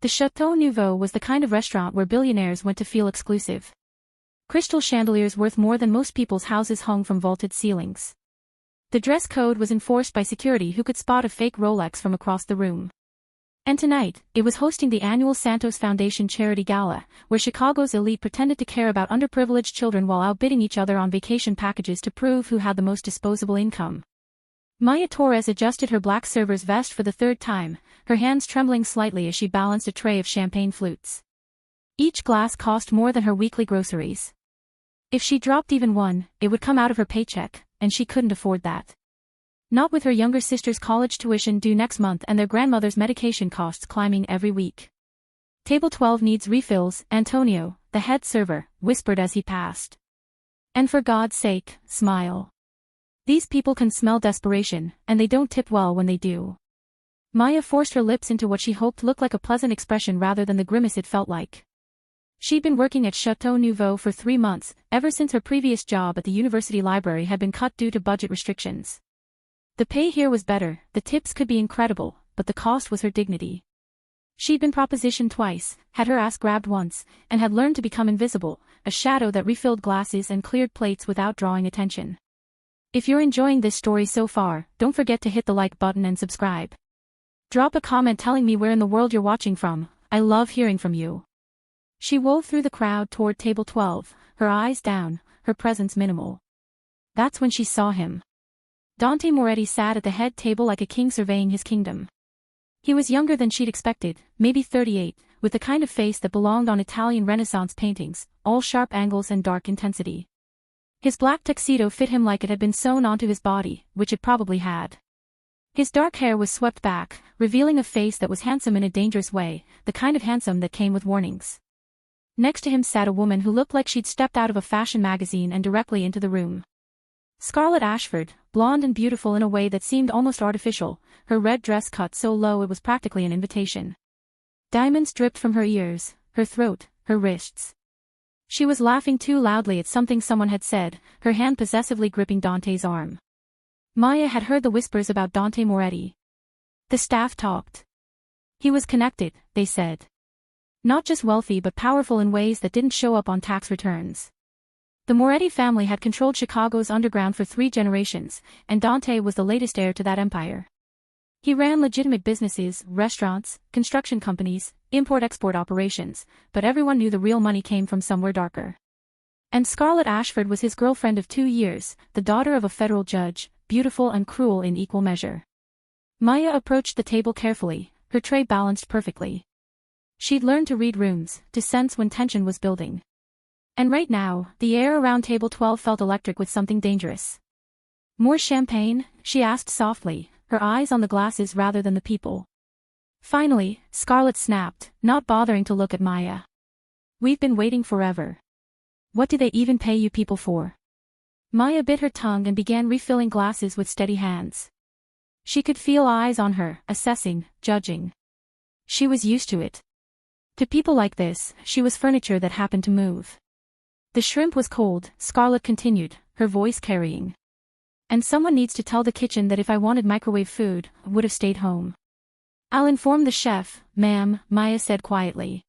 The Château Nouveau was the kind of restaurant where billionaires went to feel exclusive. Crystal chandeliers worth more than most people's houses hung from vaulted ceilings. The dress code was enforced by security who could spot a fake Rolex from across the room. And tonight, it was hosting the annual Santos Foundation charity gala, where Chicago's elite pretended to care about underprivileged children while outbidding each other on vacation packages to prove who had the most disposable income. Torres adjusted her black server's vest for the third time, her hands trembling slightly as she balanced a tray of champagne flutes. Each glass cost more than her weekly groceries. If she dropped even one, it would come out of her paycheck, and she couldn't afford that. Not with her younger sister's college tuition due next month and their grandmother's medication costs climbing every week. Table 12 needs refills, Antonio, the head server, whispered as he passed. And for God's sake, smile. These people can smell desperation, and they don't tip well when they do. Maya forced her lips into what she hoped looked like a pleasant expression rather than the grimace it felt like. She'd been working at Château Nouveau for 3 months, ever since her previous job at the university library had been cut due to budget restrictions. The pay here was better, the tips could be incredible, but the cost was her dignity. She'd been propositioned twice, had her ass grabbed once, and had learned to become invisible, a shadow that refilled glasses and cleared plates without drawing attention. If you're enjoying this story so far, don't forget to hit the like button and subscribe. Drop a comment telling me where in the world you're watching from, I love hearing from you. She wove through the crowd toward table 12, her eyes down, her presence minimal. That's when she saw him. Dante Moretti sat at the head table like a king surveying his kingdom. He was younger than she'd expected, maybe 38, with the kind of face that belonged on Italian Renaissance paintings, all sharp angles and dark intensity. His black tuxedo fit him like it had been sewn onto his body, which it probably had. His dark hair was swept back, revealing a face that was handsome in a dangerous way, the kind of handsome that came with warnings. Next to him sat a woman who looked like she'd stepped out of a fashion magazine and directly into the room. Scarlett Ashford, blonde and beautiful in a way that seemed almost artificial, her red dress cut so low it was practically an invitation. Diamonds dripped from her ears, her throat, her wrists. She was laughing too loudly at something someone had said, her hand possessively gripping Dante's arm. Maya had heard the whispers about Dante Moretti. The staff talked. He was connected, they said. Not just wealthy but powerful in ways that didn't show up on tax returns. The Moretti family had controlled Chicago's underground for 3 generations, and Dante was the latest heir to that empire. He ran legitimate businesses, restaurants, construction companies, import-export operations, but everyone knew the real money came from somewhere darker. And Scarlett Ashford was his girlfriend of 2 years, the daughter of a federal judge, beautiful and cruel in equal measure. Maya approached the table carefully, her tray balanced perfectly. She'd learned to read rooms, to sense when tension was building. And right now, the air around table 12 felt electric with something dangerous. More champagne? She asked softly, her eyes on the glasses rather than the people. Finally, Scarlett snapped, not bothering to look at Maya. We've been waiting forever. What do they even pay you people for? Maya bit her tongue and began refilling glasses with steady hands. She could feel eyes on her, assessing, judging. She was used to it. To people like this, she was furniture that happened to move. The shrimp was cold, Scarlett continued, her voice carrying. And someone needs to tell the kitchen that if I wanted microwave food, I would have stayed home. I'll inform the chef, ma'am, Maya said quietly.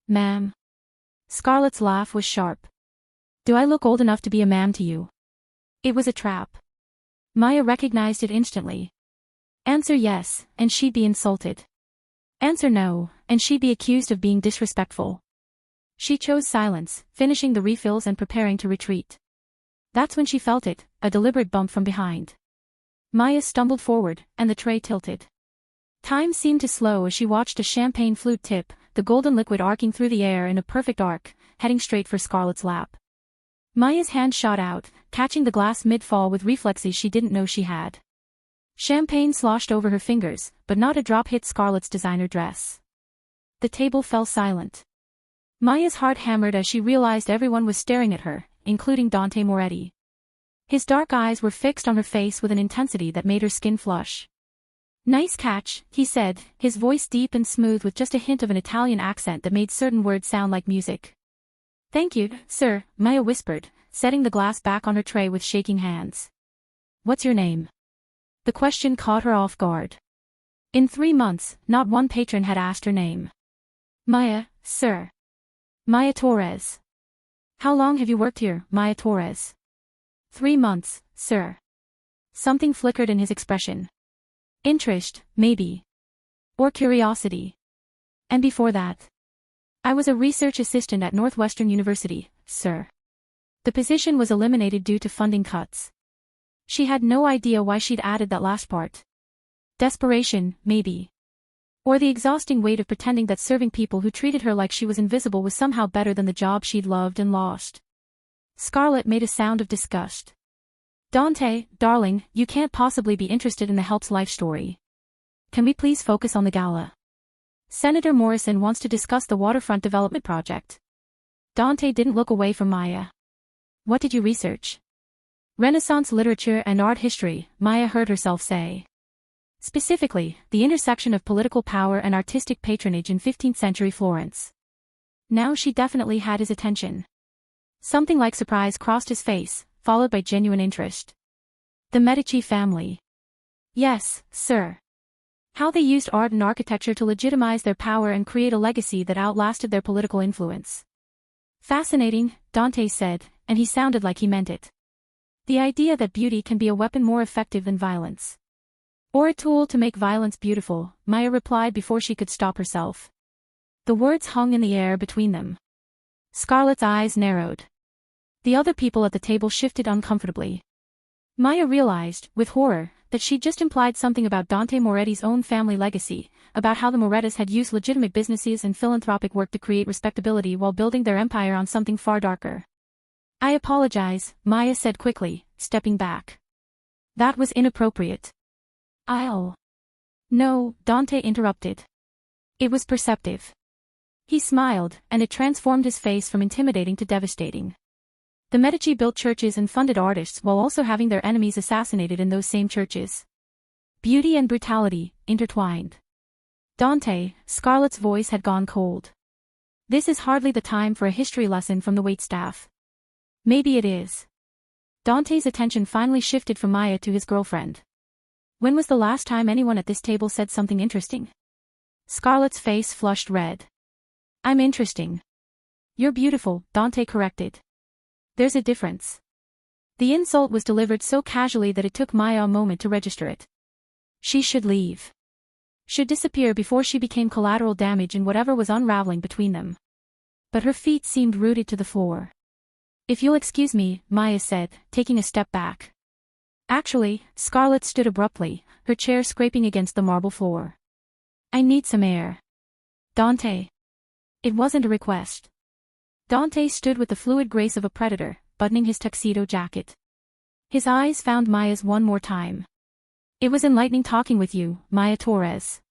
Ma'am. Scarlett's laugh was sharp. Do I look old enough to be a ma'am to you? It was a trap. Maya recognized it instantly. Answer yes, and she'd be insulted. Answer no, and she'd be accused of being disrespectful. She chose silence, finishing the refills and preparing to retreat. That's when she felt it, a deliberate bump from behind. Maya stumbled forward, and the tray tilted. Time seemed to slow as she watched a champagne flute tip, the golden liquid arcing through the air in a perfect arc, heading straight for Scarlett's lap. Maya's hand shot out, catching the glass mid-fall with reflexes she didn't know she had. Champagne sloshed over her fingers, but not a drop hit Scarlett's designer dress. The table fell silent. Maya's heart hammered as she realized everyone was staring at her, including Dante Moretti. His dark eyes were fixed on her face with an intensity that made her skin flush. Nice catch, he said, his voice deep and smooth with just a hint of an Italian accent that made certain words sound like music. Thank you, sir, Maya whispered, setting the glass back on her tray with shaking hands. What's your name? The question caught her off guard. In 3 months, not one patron had asked her name. Maya, sir. Maya Torres. How long have you worked here, Maya Torres? 3 months, sir. Something flickered in his expression. Interest, maybe. Or curiosity. And before that? I was a research assistant at Northwestern University, sir. The position was eliminated due to funding cuts. She had no idea why she'd added that last part. Desperation, maybe. Or the exhausting weight of pretending that serving people who treated her like she was invisible was somehow better than the job she'd loved and lost. Scarlett made a sound of disgust. Dante, darling, you can't possibly be interested in the help's life story. Can we please focus on the gala? Senator Morrison wants to discuss the waterfront development project. Dante didn't look away from Maya. What did you research? Renaissance literature and art history, Maya heard herself say. Specifically, the intersection of political power and artistic patronage in 15th century Florence. Now she definitely had his attention. Something like surprise crossed his face, followed by genuine interest. The Medici family. Yes, sir. How they used art and architecture to legitimize their power and create a legacy that outlasted their political influence. Fascinating, Dante said, and he sounded like he meant it. The idea that beauty can be a weapon more effective than violence. Or a tool to make violence beautiful, Maya replied before she could stop herself. The words hung in the air between them. Scarlett's eyes narrowed. The other people at the table shifted uncomfortably. Maya realized, with horror, that she'd just implied something about Dante Moretti's own family legacy, about how the Morettas had used legitimate businesses and philanthropic work to create respectability while building their empire on something far darker. I apologize, Maya said quickly, stepping back. That was inappropriate. No, Dante interrupted. It was perceptive. He smiled, and it transformed his face from intimidating to devastating. The Medici built churches and funded artists while also having their enemies assassinated in those same churches. Beauty and brutality, intertwined. Dante, Scarlett's voice had gone cold. This is hardly the time for a history lesson from the waitstaff. Maybe it is. Dante's attention finally shifted from Maya to his girlfriend. When was the last time anyone at this table said something interesting? Scarlett's face flushed red. I'm interesting. You're beautiful, Dante corrected. There's a difference. The insult was delivered so casually that it took Maya a moment to register it. She should leave. Should disappear before she became collateral damage in whatever was unraveling between them. But her feet seemed rooted to the floor. If you'll excuse me, Maya said, taking a step back. Actually, Scarlett stood abruptly, her chair scraping against the marble floor. I need some air. Dante. It wasn't a request. Dante stood with the fluid grace of a predator, buttoning his tuxedo jacket. His eyes found Maya's one more time. It was enlightening talking with you, Maya Torres.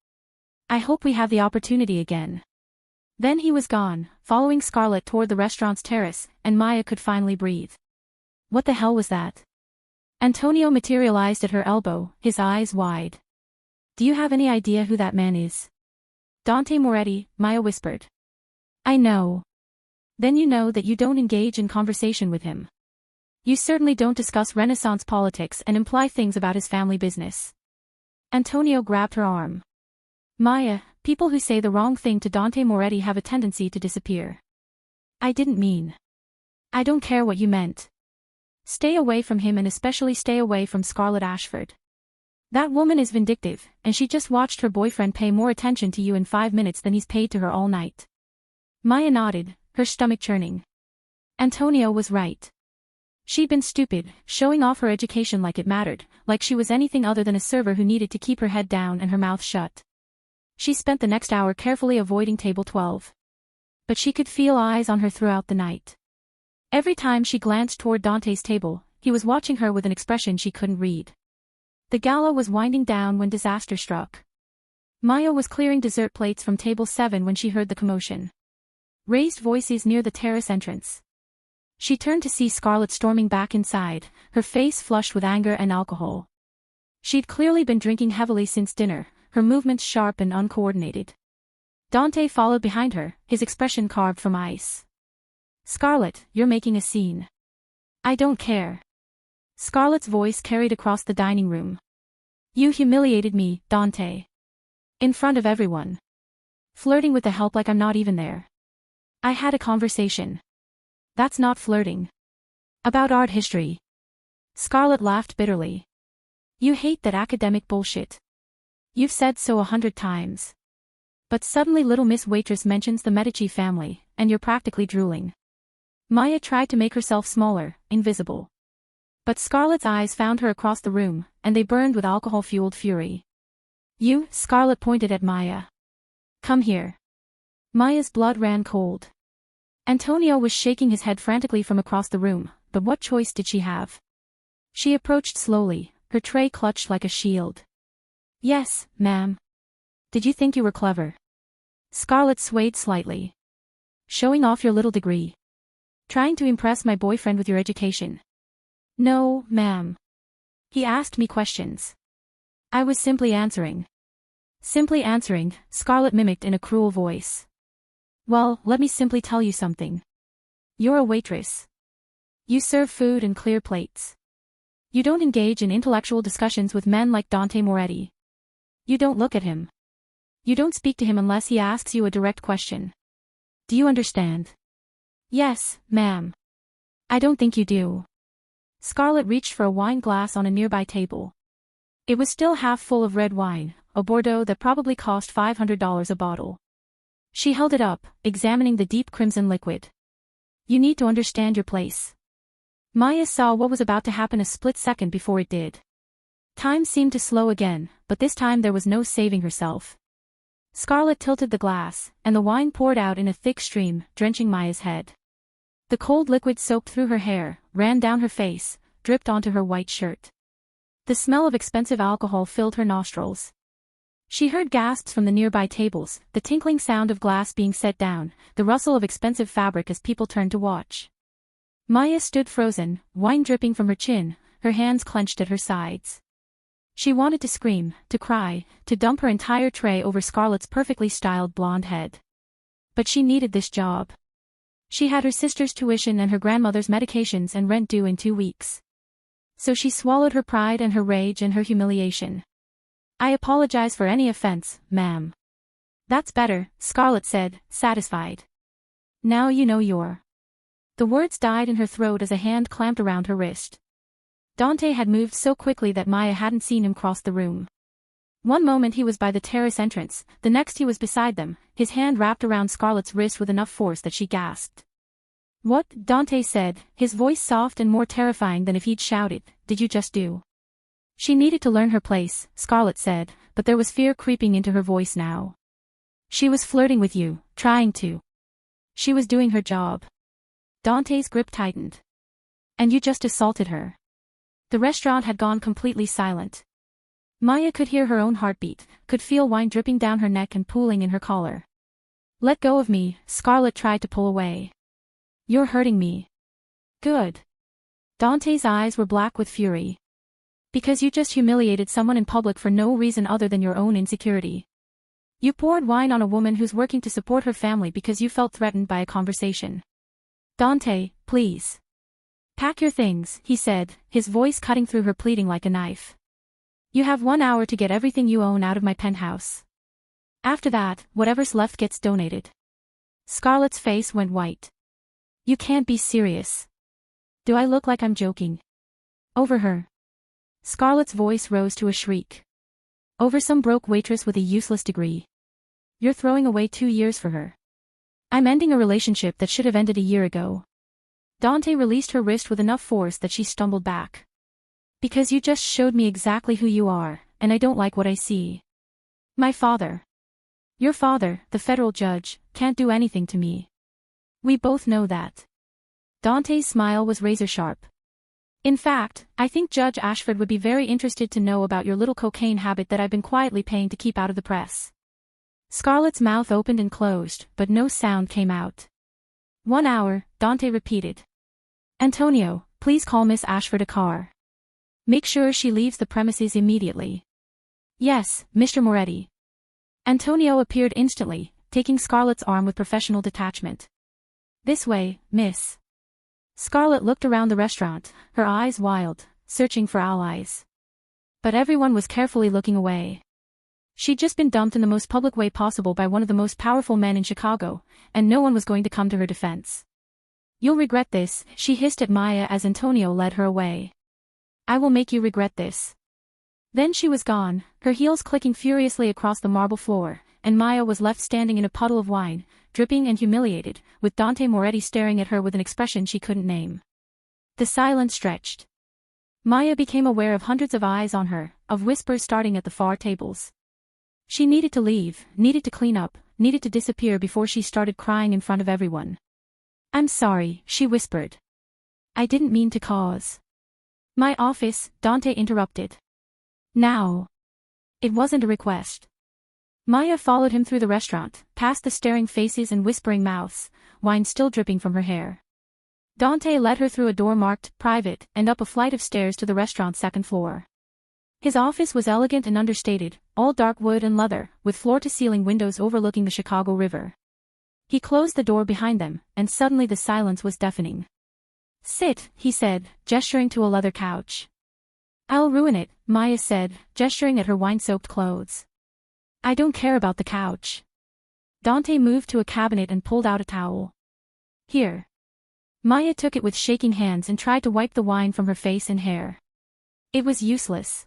I hope we have the opportunity again. Then he was gone, following Scarlett toward the restaurant's terrace, and Maya could finally breathe. What the hell was that? Antonio materialized at her elbow, his eyes wide. Do you have any idea who that man is? Dante Moretti, Maya whispered. I know. Then you know that you don't engage in conversation with him. You certainly don't discuss Renaissance politics and imply things about his family business. Antonio grabbed her arm. Maya, people who say the wrong thing to Dante Moretti have a tendency to disappear. I didn't mean. I don't care what you meant. Stay away from him and especially stay away from Scarlett Ashford. That woman is vindictive, and she just watched her boyfriend pay more attention to you in 5 minutes than he's paid to her all night. Maya nodded, her stomach churning. Antonio was right. She'd been stupid, showing off her education like it mattered, like she was anything other than a server who needed to keep her head down and her mouth shut. She spent the next hour carefully avoiding table 12. But she could feel eyes on her throughout the night. Every time she glanced toward Dante's table, he was watching her with an expression she couldn't read. The gala was winding down when disaster struck. Maya was clearing dessert plates from table 7 when she heard the commotion. Raised voices near the terrace entrance. She turned to see Scarlett storming back inside, her face flushed with anger and alcohol. She'd clearly been drinking heavily since dinner, her movements sharp and uncoordinated. Dante followed behind her, his expression carved from ice. Scarlett, you're making a scene. I don't care. Scarlett's voice carried across the dining room. You humiliated me, Dante. In front of everyone. Flirting with the help like I'm not even there. I had a conversation. That's not flirting. About art history. Scarlett laughed bitterly. You hate that academic bullshit. You've said so 100 times. But suddenly little Miss Waitress mentions the Medici family, and you're practically drooling. Maya tried to make herself smaller, invisible. But Scarlett's eyes found her across the room, and they burned with alcohol-fueled fury. You, Scarlett pointed at Maya. Come here. Maya's blood ran cold. Antonio was shaking his head frantically from across the room, but what choice did she have? She approached slowly, her tray clutched like a shield. Yes, ma'am. Did you think you were clever? Scarlett swayed slightly. Showing off your little degree. Trying to impress my boyfriend with your education. No, ma'am. He asked me questions. I was simply answering. Simply answering, Scarlett mimicked in a cruel voice. Well, let me simply tell you something. You're a waitress. You serve food and clear plates. You don't engage in intellectual discussions with men like Dante Moretti. You don't look at him. You don't speak to him unless he asks you a direct question. Do you understand? Yes, ma'am. I don't think you do. Scarlett reached for a wine glass on a nearby table. It was still half full of red wine, a Bordeaux that probably cost $500 a bottle. She held it up, examining the deep crimson liquid. You need to understand your place. Maya saw what was about to happen a split second before it did. Time seemed to slow again, but this time there was no saving herself. Scarlett tilted the glass, and the wine poured out in a thick stream, drenching Maya's head. The cold liquid soaked through her hair, ran down her face, dripped onto her white shirt. The smell of expensive alcohol filled her nostrils. She heard gasps from the nearby tables, the tinkling sound of glass being set down, the rustle of expensive fabric as people turned to watch. Maya stood frozen, wine dripping from her chin, her hands clenched at her sides. She wanted to scream, to cry, to dump her entire tray over Scarlett's perfectly styled blonde head. But she needed this job. She had her sister's tuition and her grandmother's medications and rent due in 2 weeks. So she swallowed her pride and her rage and her humiliation. I apologize for any offense, ma'am. That's better, Scarlett said, satisfied. Now you know you're. The words died in her throat as a hand clamped around her wrist. Dante had moved so quickly that Maya hadn't seen him cross the room. One moment he was by the terrace entrance, the next he was beside them, his hand wrapped around Scarlett's wrist with enough force that she gasped. What? Dante said, his voice soft and more terrifying than if he'd shouted, did you just do? She needed to learn her place, Scarlett said, but there was fear creeping into her voice now. She was flirting with you, trying to. She was doing her job. Dante's grip tightened. And you just assaulted her. The restaurant had gone completely silent. Maya could hear her own heartbeat, could feel wine dripping down her neck and pooling in her collar. Let go of me, Scarlett tried to pull away. You're hurting me. Good. Dante's eyes were black with fury. Because you just humiliated someone in public for no reason other than your own insecurity. You poured wine on a woman who's working to support her family because you felt threatened by a conversation. Dante, please. Pack your things, he said, his voice cutting through her pleading like a knife. You have 1 hour to get everything you own out of my penthouse. After that, whatever's left gets donated. Scarlett's face went white. You can't be serious. Do I look like I'm joking? Over her. Scarlett's voice rose to a shriek. Over some broke waitress with a useless degree. You're throwing away 2 years for her. I'm ending a relationship that should have ended a year ago. Dante released her wrist with enough force that she stumbled back. Because you just showed me exactly who you are, and I don't like what I see. My father. Your father, the federal judge, can't do anything to me. We both know that. Dante's smile was razor-sharp. In fact, I think Judge Ashford would be very interested to know about your little cocaine habit that I've been quietly paying to keep out of the press. Scarlett's mouth opened and closed, but no sound came out. 1 hour, Dante repeated. Antonio, please call Miss Ashford a car. Make sure she leaves the premises immediately. Yes, Mr. Moretti. Antonio appeared instantly, taking Scarlett's arm with professional detachment. This way, miss. Scarlett looked around the restaurant, her eyes wild, searching for allies. But everyone was carefully looking away. She'd just been dumped in the most public way possible by one of the most powerful men in Chicago, and no one was going to come to her defense. "You'll regret this," she hissed at Maya as Antonio led her away. "I will make you regret this." Then she was gone, her heels clicking furiously across the marble floor, and Maya was left standing in a puddle of wine, dripping and humiliated, with Dante Moretti staring at her with an expression she couldn't name. The silence stretched. Maya became aware of hundreds of eyes on her, of whispers starting at the far tables. She needed to leave, needed to clean up, needed to disappear before she started crying in front of everyone. "I'm sorry," she whispered. "I didn't mean to cause." "My office," Dante interrupted. "Now." It wasn't a request. Maya followed him through the restaurant, past the staring faces and whispering mouths, wine still dripping from her hair. Dante led her through a door marked "Private" and up a flight of stairs to the restaurant's second floor. His office was elegant and understated, all dark wood and leather, with floor-to-ceiling windows overlooking the Chicago River. He closed the door behind them, and suddenly the silence was deafening. "Sit," he said, gesturing to a leather couch. "I'll ruin it," Maya said, gesturing at her wine-soaked clothes. "I don't care about the couch." Dante moved to a cabinet and pulled out a towel. "Here." Maya took it with shaking hands and tried to wipe the wine from her face and hair. It was useless.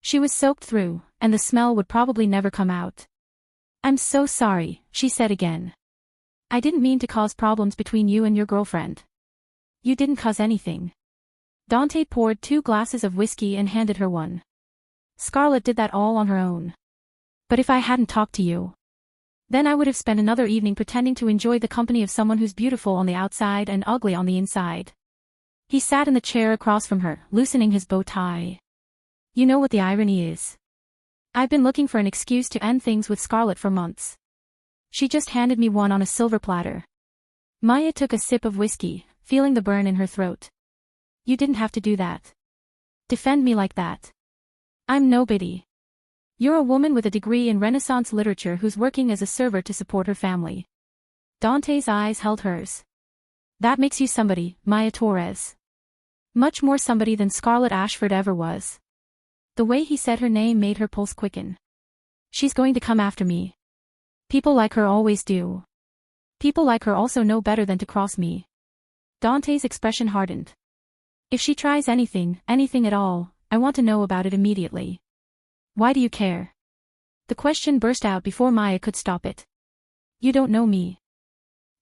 She was soaked through, and the smell would probably never come out. "I'm so sorry," she said again. "I didn't mean to cause problems between you and your girlfriend." "You didn't cause anything." Dante poured 2 glasses of whiskey and handed her one. "Scarlett did that all on her own. But if I hadn't talked to you, then I would have spent another evening pretending to enjoy the company of someone who's beautiful on the outside and ugly on the inside." He sat in the chair across from her, loosening his bow tie. "You know what the irony is? I've been looking for an excuse to end things with Scarlett for months. She just handed me one on a silver platter." Maya took a sip of whiskey, feeling the burn in her throat. "You didn't have to do that. Defend me like that. I'm nobody. You're a woman with a degree in Renaissance literature who's working as a server to support her family." Dante's eyes held hers. "That makes you somebody, Maya Torres. Much more somebody than Scarlett Ashford ever was." The way he said her name made her pulse quicken. "She's going to come after me. People like her always do. People like her also know better than to cross me." Dante's expression hardened. "If she tries anything, anything at all, I want to know about it immediately." "Why do you care?" The question burst out before Maya could stop it. "You don't know me.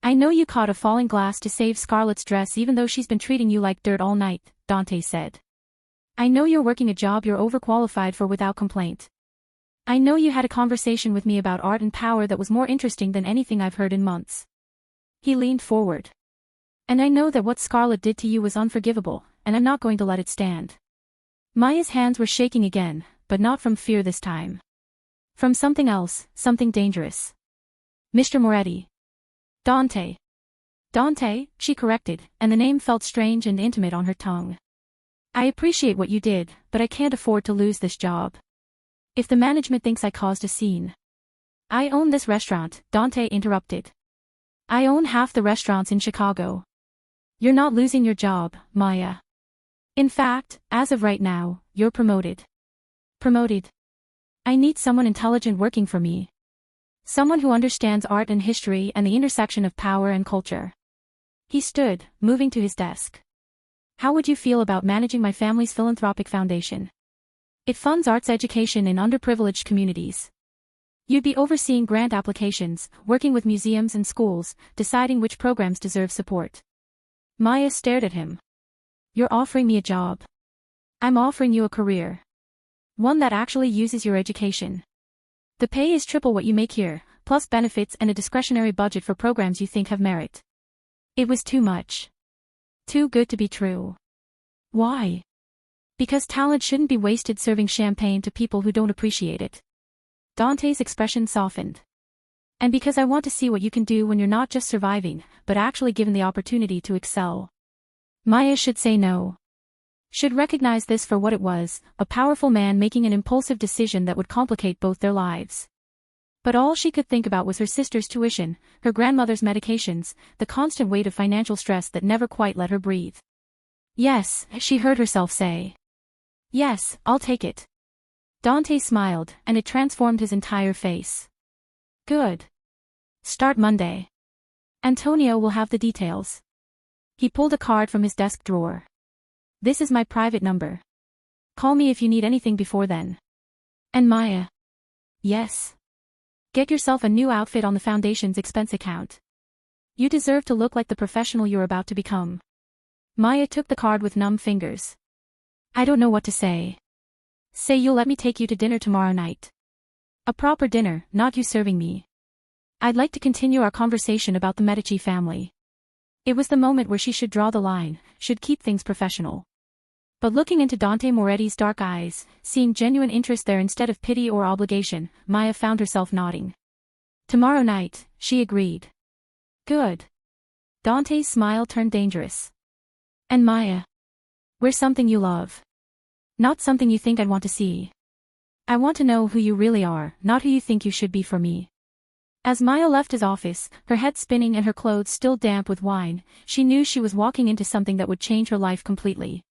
I know you caught a falling glass to save Scarlett's dress even though she's been treating you like dirt all night," Dante said. "I know you're working a job you're overqualified for without complaint. I know you had a conversation with me about art and power that was more interesting than anything I've heard in months." He leaned forward. "And I know that what Scarlett did to you was unforgivable, and I'm not going to let it stand." Maya's hands were shaking again, but not from fear this time. From something else, something dangerous. "Mr. Moretti." "Dante." "Dante," she corrected, and the name felt strange and intimate on her tongue. "I appreciate what you did, but I can't afford to lose this job. If the management thinks I caused a scene." "I own this restaurant," Dante interrupted. "I own half the restaurants in Chicago. You're not losing your job, Maya. In fact, as of right now, you're promoted." "Promoted?" "I need someone intelligent working for me. Someone who understands art and history and the intersection of power and culture." He stood, moving to his desk. "How would you feel about managing my family's philanthropic foundation? It funds arts education in underprivileged communities. You'd be overseeing grant applications, working with museums and schools, deciding which programs deserve support." Maya stared at him. "You're offering me a job. I'm offering you a career. One that actually uses your education. The pay is triple what you make here, plus benefits and a discretionary budget for programs you think have merit." It was too much. Too good to be true. "Why?" "Because talent shouldn't be wasted serving champagne to people who don't appreciate it." Dante's expression softened. "And because I want to see what you can do when you're not just surviving, but actually given the opportunity to excel." Maya should say no. Should recognize this for what it was, a powerful man making an impulsive decision that would complicate both their lives. But all she could think about was her sister's tuition, her grandmother's medications, the constant weight of financial stress that never quite let her breathe. "Yes," she heard herself say. "Yes, I'll take it." Dante smiled, and it transformed his entire face. Good. Start Monday. Antonio will have the details. He pulled a card from his desk drawer. This is my private number. Call me if you need anything before then. And Maya. Yes. Get yourself a new outfit on the foundation's expense account. You deserve to look like the professional you're about to become. Maya took the card with numb fingers. I don't know what to say. Say you'll let me take you to dinner tomorrow night. A proper dinner, not you serving me. I'd like to continue our conversation about the Medici family. It was the moment where she should draw the line, should keep things professional. But looking into Dante Moretti's dark eyes, seeing genuine interest there instead of pity or obligation, Maya found herself nodding. Tomorrow night, she agreed. Good. Dante's smile turned dangerous. And Maya. We're something you love. Not something you think I'd want to see. I want to know who you really are, not who you think you should be for me. As Maya left his office, her head spinning and her clothes still damp with wine, she knew she was walking into something that would change her life completely.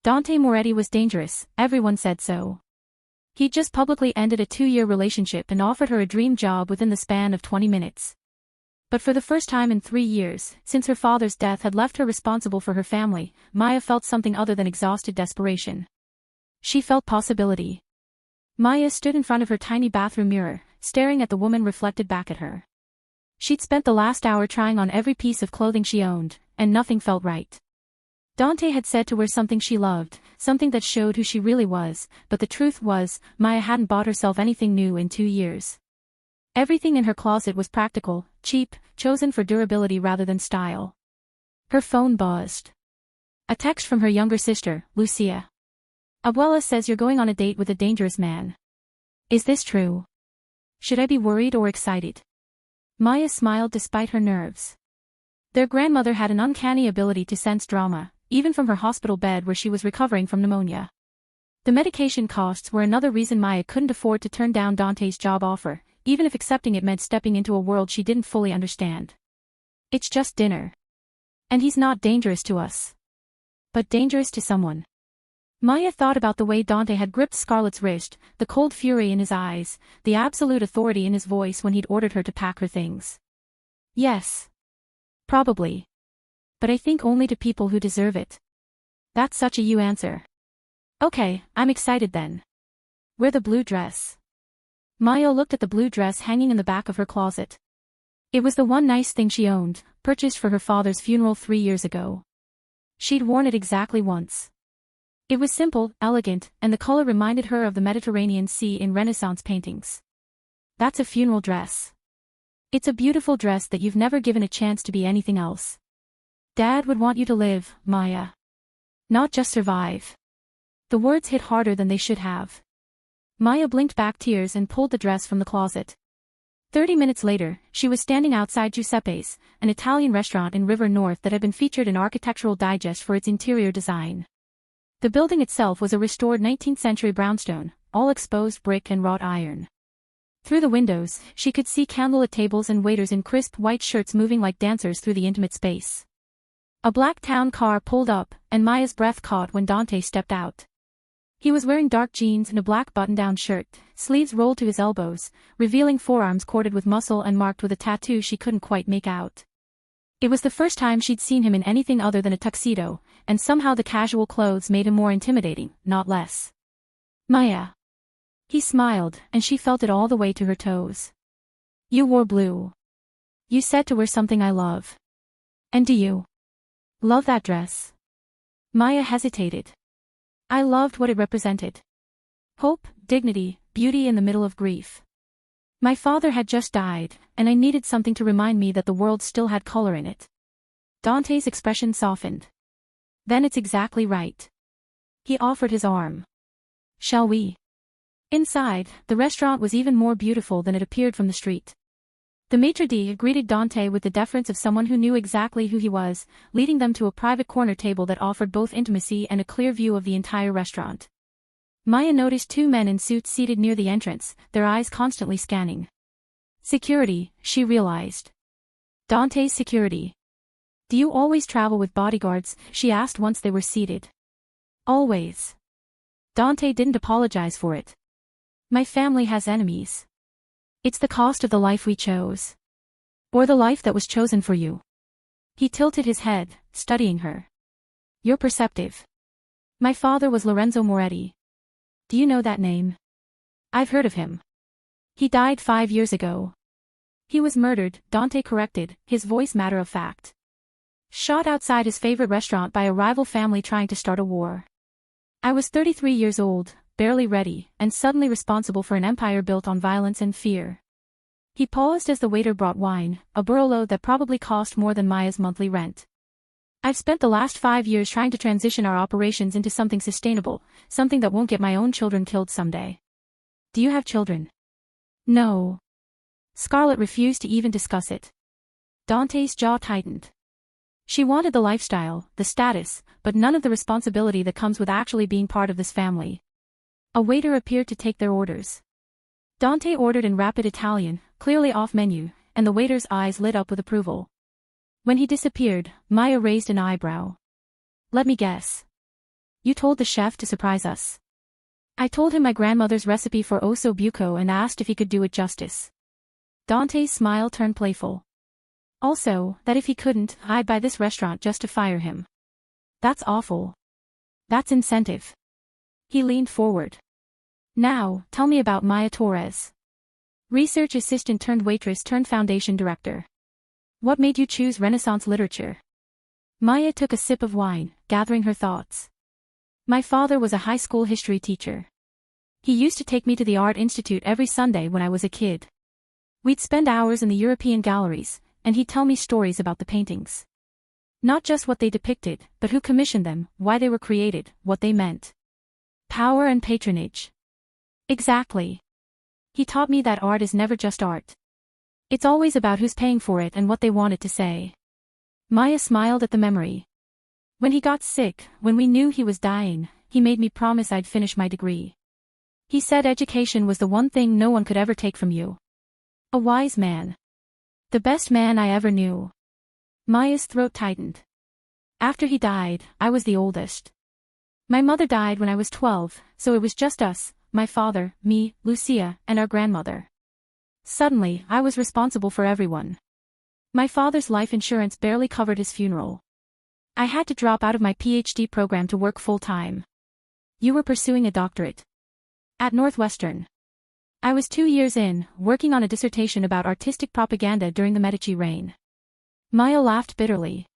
Dante Moretti was dangerous, everyone said so. He'd just publicly ended a 2-year relationship and offered her a dream job within the span of 20 minutes. But for the first time in 3 years, since her father's death had left her responsible for her family, Maya felt something other than exhausted desperation. She felt possibility. Maya stood in front of her tiny bathroom mirror, staring at the woman reflected back at her. She'd spent the last hour trying on every piece of clothing she owned, and nothing felt right. Dante had said to wear something she loved, something that showed who she really was, but the truth was, Maya hadn't bought herself anything new in 2 years. Everything in her closet was practical, cheap, chosen for durability rather than style. Her phone buzzed. A text from her younger sister, Lucia. Abuela says you're going on a date with a dangerous man. Is this true? Should I be worried or excited? Maya smiled despite her nerves. Their grandmother had an uncanny ability to sense drama, even from her hospital bed where she was recovering from pneumonia. The medication costs were another reason Maya couldn't afford to turn down Dante's job offer, even if accepting it meant stepping into a world she didn't fully understand. It's just dinner. And he's not dangerous to us. But dangerous to someone. Maya thought about the way Dante had gripped Scarlett's wrist, the cold fury in his eyes, the absolute authority in his voice when he'd ordered her to pack her things. Yes. Probably. But I think only to people who deserve it. That's such a you answer. Okay, I'm excited then. Wear the blue dress. Maya looked at the blue dress hanging in the back of her closet. It was the one nice thing she owned, purchased for her father's funeral 3 years ago. She'd worn it exactly once. It was simple, elegant, and the color reminded her of the Mediterranean Sea in Renaissance paintings. That's a funeral dress. It's a beautiful dress that you've never given a chance to be anything else. Dad would want you to live, Maya. Not just survive. The words hit harder than they should have. Maya blinked back tears and pulled the dress from the closet. 30 minutes later, she was standing outside Giuseppe's, an Italian restaurant in River North that had been featured in Architectural Digest for its interior design. The building itself was a restored 19th-century brownstone, all exposed brick and wrought iron. Through the windows, she could see candlelit tables and waiters in crisp white shirts moving like dancers through the intimate space. A black town car pulled up, and Maya's breath caught when Dante stepped out. He was wearing dark jeans and a black button-down shirt, sleeves rolled to his elbows, revealing forearms corded with muscle and marked with a tattoo she couldn't quite make out. It was the first time she'd seen him in anything other than a tuxedo, and somehow the casual clothes made him more intimidating, not less. Maya. He smiled, and she felt it all the way to her toes. You wore blue. You said to wear something I love. And do you love that dress? Maya hesitated. I loved what it represented. Hope, dignity, beauty in the middle of grief. My father had just died, and I needed something to remind me that the world still had color in it. Dante's expression softened. Then it's exactly right. He offered his arm. Shall we? Inside, the restaurant was even more beautiful than it appeared from the street. The maitre d' greeted Dante with the deference of someone who knew exactly who he was, leading them to a private corner table that offered both intimacy and a clear view of the entire restaurant. Maya noticed 2 men in suits seated near the entrance, their eyes constantly scanning. Security, she realized. Dante's security. Do you always travel with bodyguards? She asked once they were seated. Always. Dante didn't apologize for it. My family has enemies. It's the cost of the life we chose. Or the life that was chosen for you. He tilted his head, studying her. You're perceptive. My father was Lorenzo Moretti. Do you know that name? I've heard of him. He died 5 years ago. He was murdered, Dante corrected, his voice matter of fact. Shot outside his favorite restaurant by a rival family trying to start a war. I was 33 years old, barely ready, and suddenly responsible for an empire built on violence and fear. He paused as the waiter brought wine, a Barolo that probably cost more than Maya's monthly rent. I've spent the last 5 years trying to transition our operations into something sustainable, something that won't get my own children killed someday. Do you have children? No. Scarlett refused to even discuss it. Dante's jaw tightened. She wanted the lifestyle, the status, but none of the responsibility that comes with actually being part of this family. A waiter appeared to take their orders. Dante ordered in rapid Italian, clearly off menu, and the waiter's eyes lit up with approval. When he disappeared, Maya raised an eyebrow. Let me guess. You told the chef to surprise us. I told him my grandmother's recipe for osso buco and asked if he could do it justice. Dante's smile turned playful. Also, that if he couldn't, I'd buy this restaurant just to fire him. That's awful. That's incentive. He leaned forward. Now, tell me about Maya Torres. Research assistant turned waitress turned foundation director. What made you choose Renaissance literature? Maya took a sip of wine, gathering her thoughts. My father was a high school history teacher. He used to take me to the Art Institute every Sunday when I was a kid. We'd spend hours in the European galleries, and he'd tell me stories about the paintings. Not just what they depicted, but who commissioned them, why they were created, what they meant. Power and patronage. Exactly. He taught me that art is never just art. It's always about who's paying for it and what they want it to say. Maya smiled at the memory. When he got sick, when we knew he was dying, he made me promise I'd finish my degree. He said education was the one thing no one could ever take from you. A wise man. The best man I ever knew. Maya's throat tightened. After he died, I was the oldest. My mother died when I was 12, so it was just us, my father, me, Lucia, and our grandmother. Suddenly, I was responsible for everyone. My father's life insurance barely covered his funeral. I had to drop out of my PhD program to work full-time. You were pursuing a doctorate. At Northwestern. I was 2 years in, working on a dissertation about artistic propaganda during the Medici reign. Maya laughed bitterly.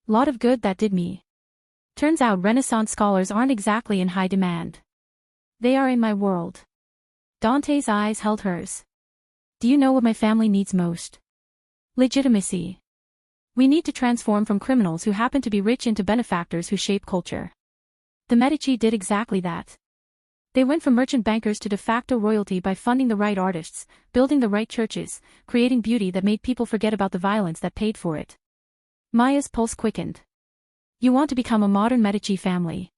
Lot of good that did me. Turns out Renaissance scholars aren't exactly in high demand. They are in my world. Dante's eyes held hers. Do you know what my family needs most? Legitimacy. We need to transform from criminals who happen to be rich into benefactors who shape culture. The Medici did exactly that. They went from merchant bankers to de facto royalty by funding the right artists, building the right churches, creating beauty that made people forget about the violence that paid for it. Maya's pulse quickened. You want to become a modern Medici family.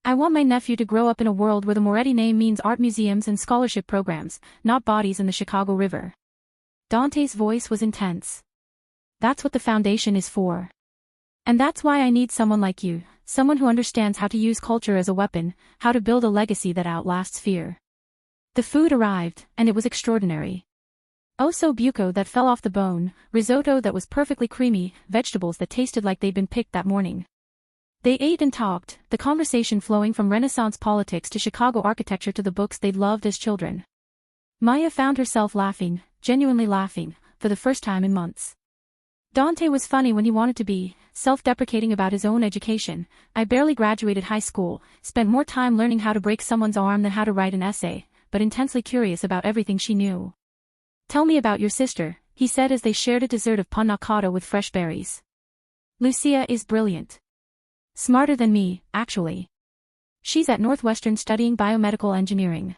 I want my nephew to grow up in a world where the Moretti name means art museums and scholarship programs, not bodies in the Chicago River. Dante's voice was intense. That's what the foundation is for. And that's why I need someone like you, someone who understands how to use culture as a weapon, how to build a legacy that outlasts fear. The food arrived, and it was extraordinary. Osso buco that fell off the bone, risotto that was perfectly creamy, vegetables that tasted like they'd been picked that morning. They ate and talked, the conversation flowing from Renaissance politics to Chicago architecture to the books they'd loved as children. Maya found herself laughing, genuinely laughing, for the first time in months. Dante was funny when he wanted to be, self-deprecating about his own education. I barely graduated high school, spent more time learning how to break someone's arm than how to write an essay, but intensely curious about everything she knew. Tell me about your sister, he said as they shared a dessert of panna cotta with fresh berries. Lucia is brilliant. Smarter than me, actually. She's at Northwestern studying biomedical engineering.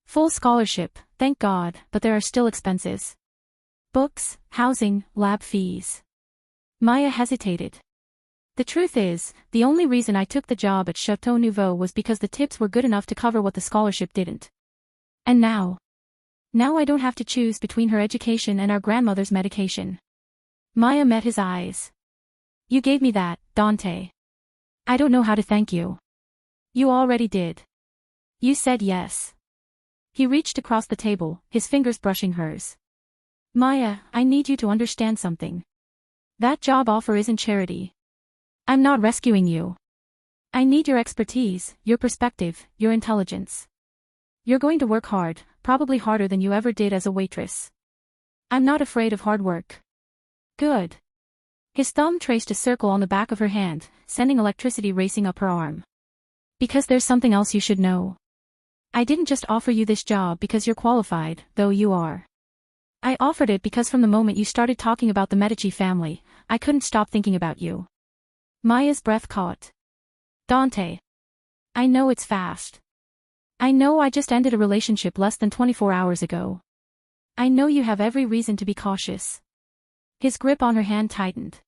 Full scholarship, thank God, but there are still expenses. Books, housing, lab fees. Maya hesitated. The truth is, the only reason I took the job at Château Nouveau was because the tips were good enough to cover what the scholarship didn't. And now? Now I don't have to choose between her education and our grandmother's medication. Maya met his eyes. You gave me that, Dante. I don't know how to thank you. You already did. You said yes. He reached across the table, his fingers brushing hers. Maya, I need you to understand something. That job offer isn't charity. I'm not rescuing you. I need your expertise, your perspective, your intelligence. You're going to work hard, probably harder than you ever did as a waitress. I'm not afraid of hard work. Good. His thumb traced a circle on the back of her hand, sending electricity racing up her arm. Because there's something else you should know. I didn't just offer you this job because you're qualified, though you are. I offered it because from the moment you started talking about the Medici family, I couldn't stop thinking about you. Maya's breath caught. Dante. I know it's fast. I know I just ended a relationship less than 24 hours ago. I know you have every reason to be cautious. His grip on her hand tightened.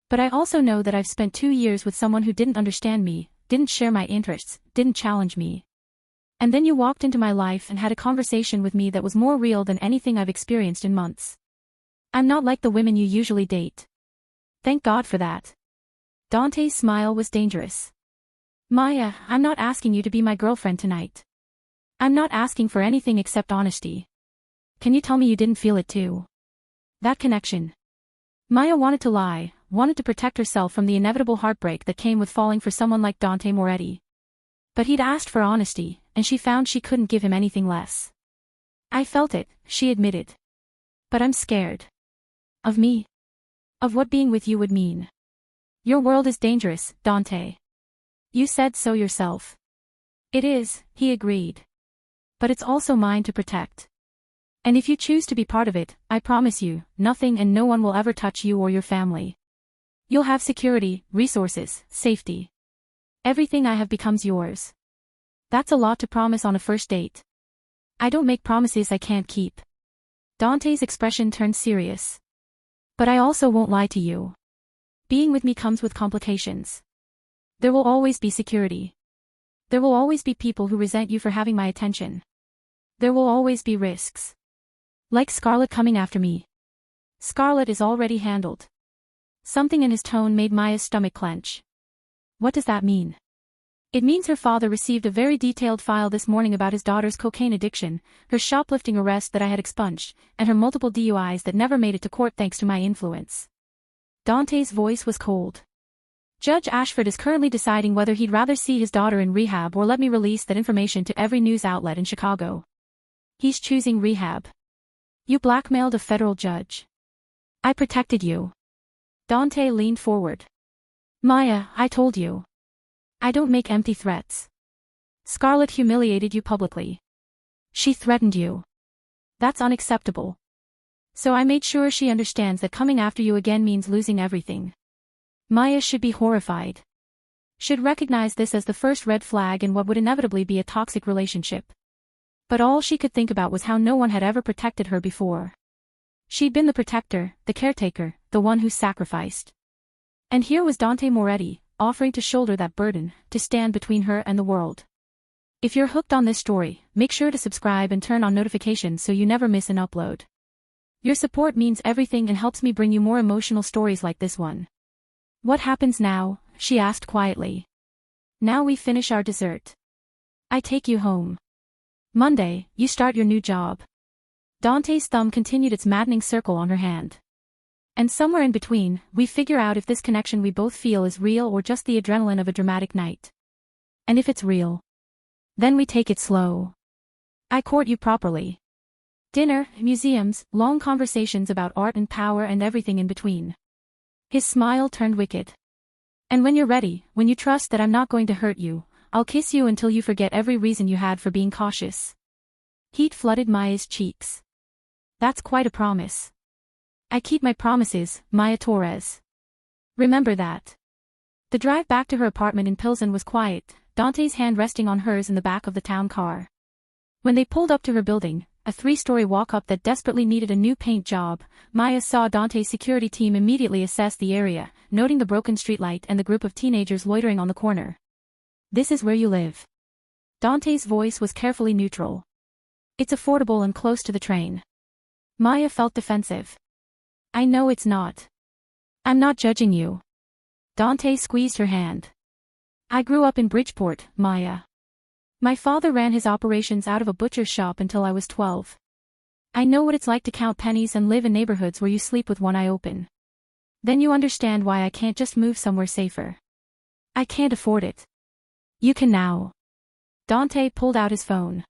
But I also know that I've spent 2 years with someone who didn't understand me, didn't share my interests, didn't challenge me. And then you walked into my life and had a conversation with me that was more real than anything I've experienced in months. I'm not like the women you usually date. Thank God for that. Dante's smile was dangerous. Maya, I'm not asking you to be my girlfriend tonight. I'm not asking for anything except honesty. Can you tell me you didn't feel it too? That connection. Maya wanted to lie, wanted to protect herself from the inevitable heartbreak that came with falling for someone like Dante Moretti. But he'd asked for honesty, and she found she couldn't give him anything less. I felt it, she admitted. But I'm scared. Of me. Of what being with you would mean. Your world is dangerous, Dante. You said so yourself. It is, he agreed. But it's also mine to protect. And if you choose to be part of it, I promise you, nothing and no one will ever touch you or your family. You'll have security, resources, safety. Everything I have becomes yours. That's a lot to promise on a first date. I don't make promises I can't keep. Dante's expression turned serious. But I also won't lie to you. Being with me comes with complications. There will always be security. There will always be people who resent you for having my attention. There will always be risks. Like Scarlett coming after me. Scarlett is already handled. Something in his tone made Maya's stomach clench. What does that mean? It means her father received a very detailed file this morning about his daughter's cocaine addiction, her shoplifting arrest that I had expunged, and her multiple DUIs that never made it to court thanks to my influence. Dante's voice was cold. Judge Ashford is currently deciding whether he'd rather see his daughter in rehab or let me release that information to every news outlet in Chicago. He's choosing rehab. You blackmailed a federal judge. I protected you. Dante leaned forward. Maya, I told you. I don't make empty threats. Scarlett humiliated you publicly. She threatened you. That's unacceptable. So I made sure she understands that coming after you again means losing everything. Maya should be horrified. Should recognize this as the first red flag in what would inevitably be a toxic relationship. But all she could think about was how no one had ever protected her before. She'd been the protector, the caretaker, the one who sacrificed. And here was Dante Moretti, offering to shoulder that burden, to stand between her and the world. If you're hooked on this story, make sure to subscribe and turn on notifications so you never miss an upload. Your support means everything and helps me bring you more emotional stories like this one. What happens now? She asked quietly. Now we finish our dessert. I take you home. Monday, you start your new job. Dante's thumb continued its maddening circle on her hand. And somewhere in between, we figure out if this connection we both feel is real or just the adrenaline of a dramatic night. And if it's real, then we take it slow. I court you properly. Dinner, museums, long conversations about art and power and everything in between. His smile turned wicked. And when you're ready, when you trust that I'm not going to hurt you, I'll kiss you until you forget every reason you had for being cautious. Heat flooded Maya's cheeks. That's quite a promise. I keep my promises, Maya Torres. Remember that. The drive back to her apartment in Pilsen was quiet, Dante's hand resting on hers in the back of the town car. When they pulled up to her building, a 3-story walk-up that desperately needed a new paint job, Maya saw Dante's security team immediately assess the area, noting the broken streetlight and the group of teenagers loitering on the corner. This is where you live. Dante's voice was carefully neutral. It's affordable and close to the train. Maya felt defensive. I know it's not. I'm not judging you. Dante squeezed her hand. I grew up in Bridgeport, Maya. My father ran his operations out of a butcher's shop until I was 12. I know what it's like to count pennies and live in neighborhoods where you sleep with one eye open. Then you understand why I can't just move somewhere safer. I can't afford it. You can now. Dante pulled out his phone.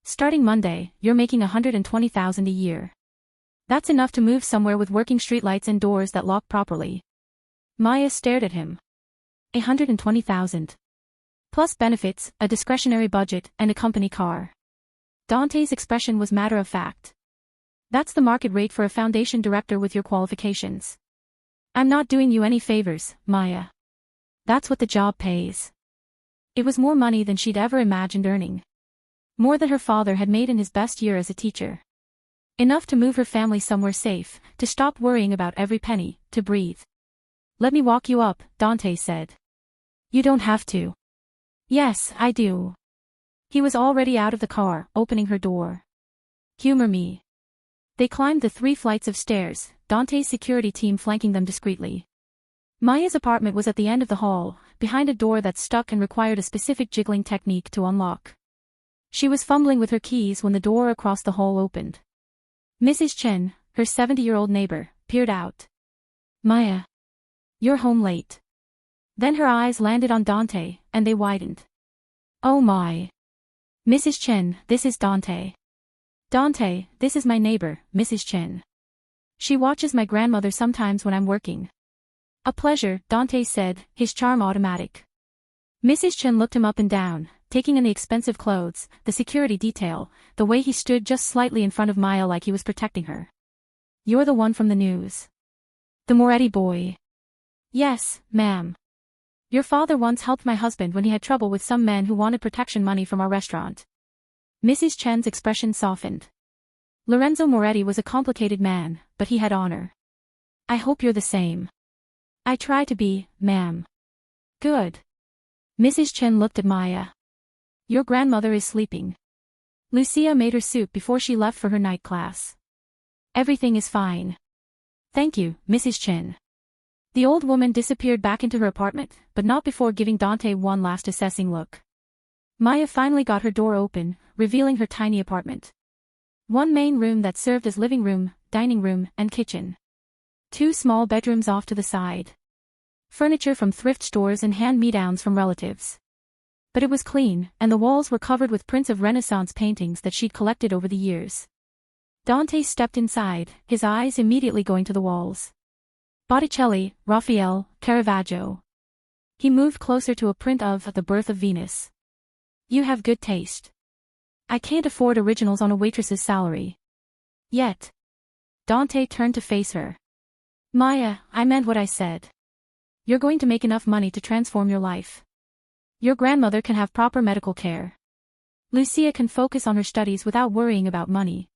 Starting Monday, you're making $120,000 a year. That's enough to move somewhere with working streetlights and doors that lock properly. Maya stared at him. $120,000. Plus benefits, a discretionary budget, and a company car. Dante's expression was matter of fact. That's the market rate for a foundation director with your qualifications. I'm not doing you any favors, Maya. That's what the job pays. It was more money than she'd ever imagined earning. More than her father had made in his best year as a teacher. Enough to move her family somewhere safe, to stop worrying about every penny, to breathe. Let me walk you up, Dante said. You don't have to. Yes, I do. He was already out of the car, opening her door. Humor me. They climbed the 3 flights of stairs, Dante's security team flanking them discreetly. Maya's apartment was at the end of the hall, behind a door that stuck and required a specific jiggling technique to unlock. She was fumbling with her keys when the door across the hall opened. Mrs. Chen, her 70-year-old neighbor, peered out. Maya. You're home late. Then her eyes landed on Dante, and they widened. Oh my. Mrs. Chen, this is Dante. Dante, this is my neighbor, Mrs. Chen. She watches my grandmother sometimes when I'm working. A pleasure, Dante said, his charm automatic. Mrs. Chen looked him up and down, taking in the expensive clothes, the security detail, the way he stood just slightly in front of Maya like he was protecting her. You're the one from the news. The Moretti boy. Yes, ma'am. Your father once helped my husband when he had trouble with some men who wanted protection money from our restaurant. Mrs. Chen's expression softened. Lorenzo Moretti was a complicated man, but he had honor. I hope you're the same. I try to be, ma'am. Good. Mrs. Chen looked at Maya. Your grandmother is sleeping. Lucia made her soup before she left for her night class. Everything is fine. Thank you, Mrs. Chen. The old woman disappeared back into her apartment, but not before giving Dante one last assessing look. Maya finally got her door open, revealing her tiny apartment. One main room that served as living room, dining room, and kitchen. 2 small bedrooms off to the side. Furniture from thrift stores and hand-me-downs from relatives. But it was clean, and the walls were covered with prints of Renaissance paintings that she'd collected over the years. Dante stepped inside, his eyes immediately going to the walls. Botticelli, Raphael, Caravaggio. He moved closer to a print of The Birth of Venus. You have good taste. I can't afford originals on a waitress's salary. Yet. Dante turned to face her. Maya, I meant what I said. You're going to make enough money to transform your life. Your grandmother can have proper medical care. Lucia can focus on her studies without worrying about money.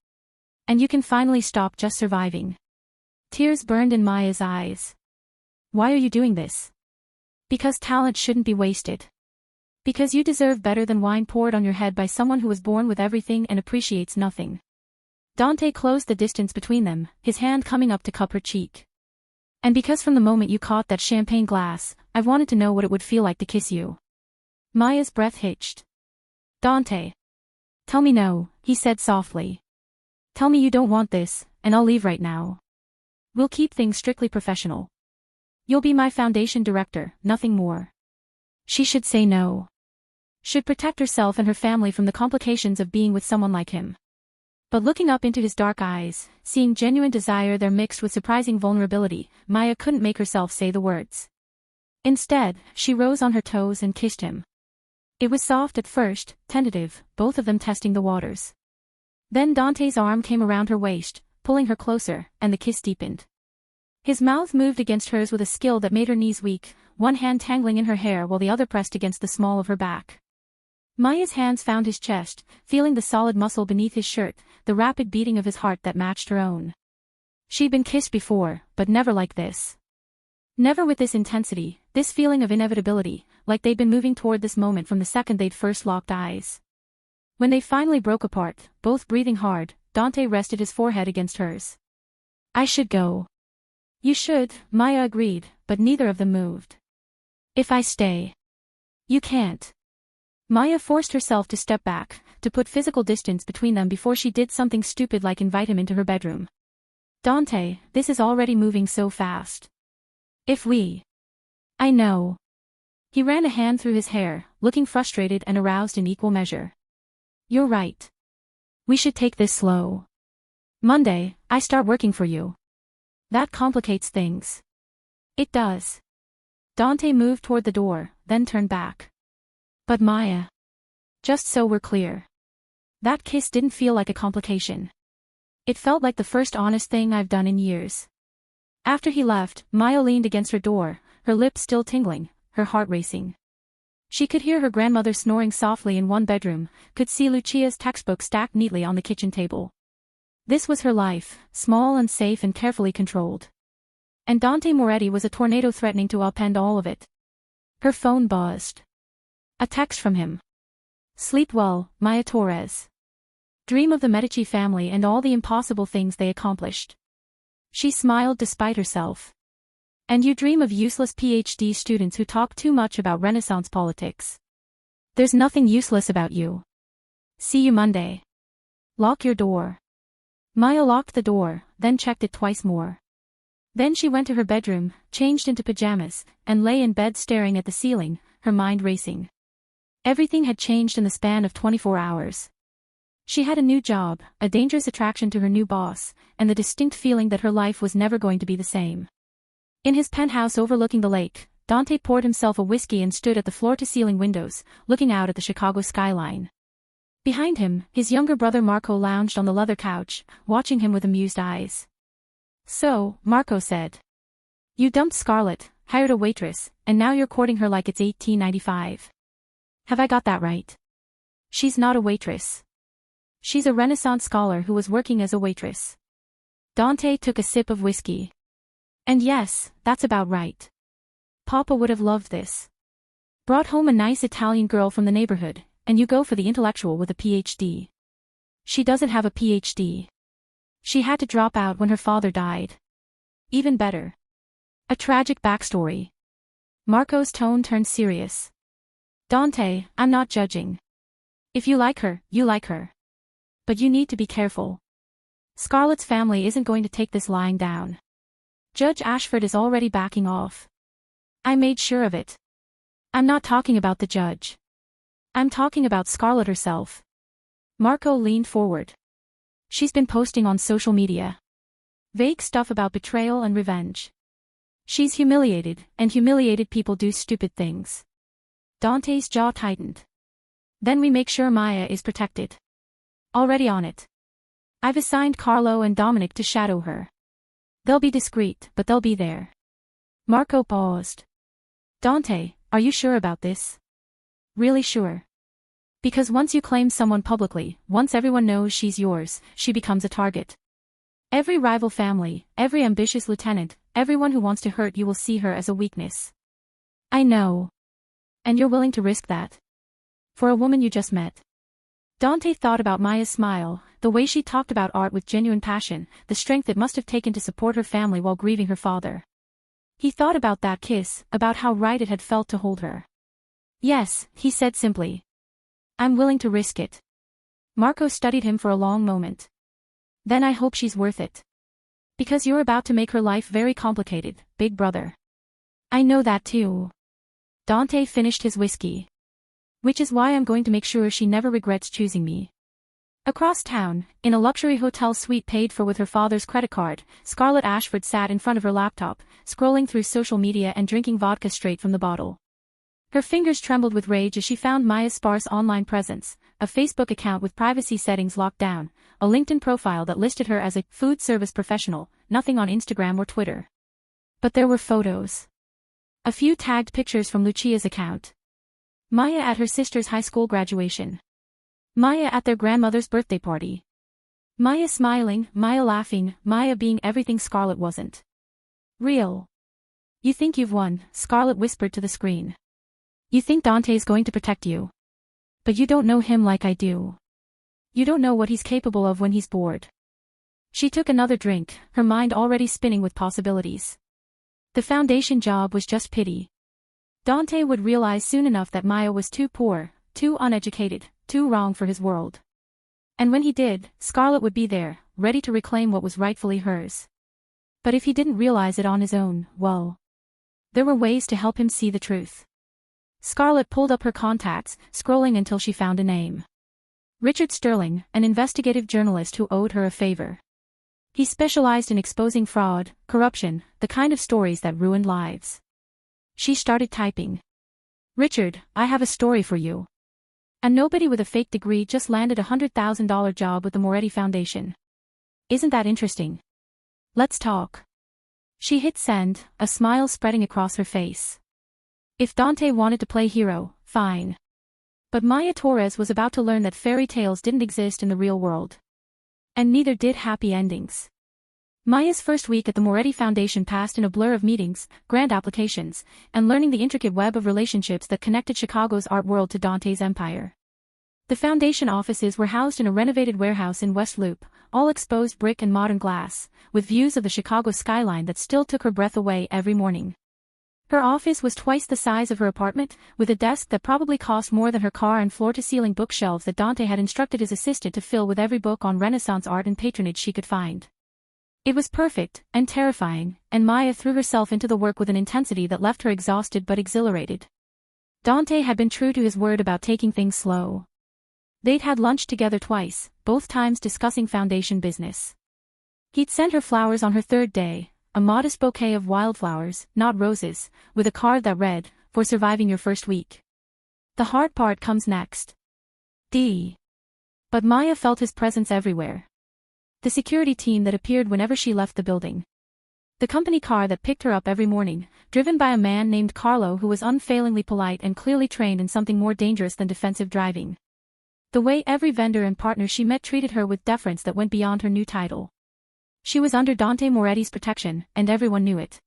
And you can finally stop just surviving. Tears burned in Maya's eyes. Why are you doing this? Because talent shouldn't be wasted. Because you deserve better than wine poured on your head by someone who was born with everything and appreciates nothing. Dante closed the distance between them, his hand coming up to cup her cheek. And because from the moment you caught that champagne glass, I've wanted to know what it would feel like to kiss you. Maya's breath hitched. Dante. Tell me no, he said softly. Tell me you don't want this, and I'll leave right now. We'll keep things strictly professional. You'll be my foundation director, nothing more. She should say no. Should protect herself and her family from the complications of being with someone like him. But looking up into his dark eyes, seeing genuine desire there mixed with surprising vulnerability, Maya couldn't make herself say the words. Instead, she rose on her toes and kissed him. It was soft at first, tentative, both of them testing the waters. Then Dante's arm came around her waist, pulling her closer, and the kiss deepened. His mouth moved against hers with a skill that made her knees weak, one hand tangling in her hair while the other pressed against the small of her back. Maya's hands found his chest, feeling the solid muscle beneath his shirt, the rapid beating of his heart that matched her own. She'd been kissed before, but never like this. Never with this intensity, this feeling of inevitability, like they'd been moving toward this moment from the second they'd first locked eyes. When they finally broke apart, both breathing hard, Dante rested his forehead against hers. I should go. You should, Maya agreed, but neither of them moved. If I stay. You can't. Maya forced herself to step back, to put physical distance between them before she did something stupid like invite him into her bedroom. Dante, this is already moving so fast. If we... I know. He ran a hand through his hair, looking frustrated and aroused in equal measure. You're right. We should take this slow. Monday, I start working for you. That complicates things. It does. Dante moved toward the door, then turned back. But Maya. Just so we're clear. That kiss didn't feel like a complication. It felt like the first honest thing I've done in years. After he left, Maya leaned against her door, her lips still tingling, her heart racing. She could hear her grandmother snoring softly in one bedroom, could see Lucia's textbook stacked neatly on the kitchen table. This was her life, small and safe and carefully controlled. And Dante Moretti was a tornado threatening to upend all of it. Her phone buzzed. A text from him. Sleep well, Maya Torres. Dream of the Medici family and all the impossible things they accomplished. She smiled despite herself. And you dream of useless PhD students who talk too much about Renaissance politics. There's nothing useless about you. See you Monday. Lock your door. Maya locked the door, then checked it twice more. Then she went to her bedroom, changed into pajamas, and lay in bed staring at the ceiling, her mind racing. Everything had changed in the span of 24 hours. She had a new job, a dangerous attraction to her new boss, and the distinct feeling that her life was never going to be the same. In his penthouse overlooking the lake, Dante poured himself a whiskey and stood at the floor-to-ceiling windows, looking out at the Chicago skyline. Behind him, his younger brother Marco lounged on the leather couch, watching him with amused eyes. So, Marco said. You dumped Scarlett, hired a waitress, and now you're courting her like it's 1895. Have I got that right? She's not a waitress. She's a Renaissance scholar who was working as a waitress. Dante took a sip of whiskey. And yes, that's about right. Papa would have loved this. Brought home a nice Italian girl from the neighborhood, and you go for the intellectual with a PhD. She doesn't have a PhD. She had to drop out when her father died. Even better. A tragic backstory. Marco's tone turned serious. Dante, I'm not judging. If you like her, you like her. But you need to be careful. Scarlett's family isn't going to take this lying down. Judge Ashford is already backing off. I made sure of it. I'm not talking about the judge. I'm talking about Scarlett herself. Marco leaned forward. She's been posting on social media. Vague stuff about betrayal and revenge. She's humiliated, and humiliated people do stupid things. Dante's jaw tightened. Then we make sure Maya is protected. Already on it. I've assigned Carlo and Dominic to shadow her. They'll be discreet, but they'll be there. Marco paused. Dante, are you sure about this? Really sure. Because once you claim someone publicly, once everyone knows she's yours, she becomes a target. Every rival family, every ambitious lieutenant, everyone who wants to hurt you will see her as a weakness. I know. And you're willing to risk that? For a woman you just met. Dante thought about Maya's smile, the way she talked about art with genuine passion, the strength it must have taken to support her family while grieving her father. He thought about that kiss, about how right it had felt to hold her. Yes, he said simply. I'm willing to risk it. Marco studied him for a long moment. Then I hope she's worth it. Because you're about to make her life very complicated, big brother. I know that too. Dante finished his whiskey. Which is why I'm going to make sure she never regrets choosing me. Across town, in a luxury hotel suite paid for with her father's credit card, Scarlett Ashford sat in front of her laptop, scrolling through social media and drinking vodka straight from the bottle. Her fingers trembled with rage as she found Maya's sparse online presence, a Facebook account with privacy settings locked down, a LinkedIn profile that listed her as a food service professional, nothing on Instagram or Twitter. But there were photos. A few tagged pictures from Lucia's account. Maya at her sister's high school graduation. Maya at their grandmother's birthday party. Maya smiling, Maya laughing, Maya being everything Scarlett wasn't. Real. You think you've won, Scarlett whispered to the screen. You think Dante's going to protect you. But you don't know him like I do. You don't know what he's capable of when he's bored. She took another drink, her mind already spinning with possibilities. The foundation job was just pity. Dante would realize soon enough that Maya was too poor, too uneducated, too wrong for his world. And when he did, Scarlett would be there, ready to reclaim what was rightfully hers. But if he didn't realize it on his own, well, there were ways to help him see the truth. Scarlett pulled up her contacts, scrolling until she found a name. Richard Sterling, an investigative journalist who owed her a favor. He specialized in exposing fraud, corruption, the kind of stories that ruined lives. She started typing. Richard, I have a story for you. And nobody with a fake degree just landed a $100,000 job with the Moretti Foundation. Isn't that interesting? Let's talk. She hit send, a smile spreading across her face. If Dante wanted to play hero, fine. But Maya Torres was about to learn that fairy tales didn't exist in the real world. And neither did happy endings. Maya's first week at the Moretti Foundation passed in a blur of meetings, grant applications, and learning the intricate web of relationships that connected Chicago's art world to Dante's empire. The foundation offices were housed in a renovated warehouse in West Loop, all exposed brick and modern glass, with views of the Chicago skyline that still took her breath away every morning. Her office was twice the size of her apartment, with a desk that probably cost more than her car and floor-to-ceiling bookshelves that Dante had instructed his assistant to fill with every book on Renaissance art and patronage she could find. It was perfect, and terrifying, and Maya threw herself into the work with an intensity that left her exhausted but exhilarated. Dante had been true to his word about taking things slow. They'd had lunch together twice, both times discussing foundation business. He'd sent her flowers on her third day, a modest bouquet of wildflowers, not roses, with a card that read, "For surviving your first week. The hard part comes next." But Maya felt his presence everywhere. The security team that appeared whenever she left the building. The company car that picked her up every morning, driven by a man named Carlo who was unfailingly polite and clearly trained in something more dangerous than defensive driving. The way every vendor and partner she met treated her with deference that went beyond her new title. She was under Dante Moretti's protection, and everyone knew it.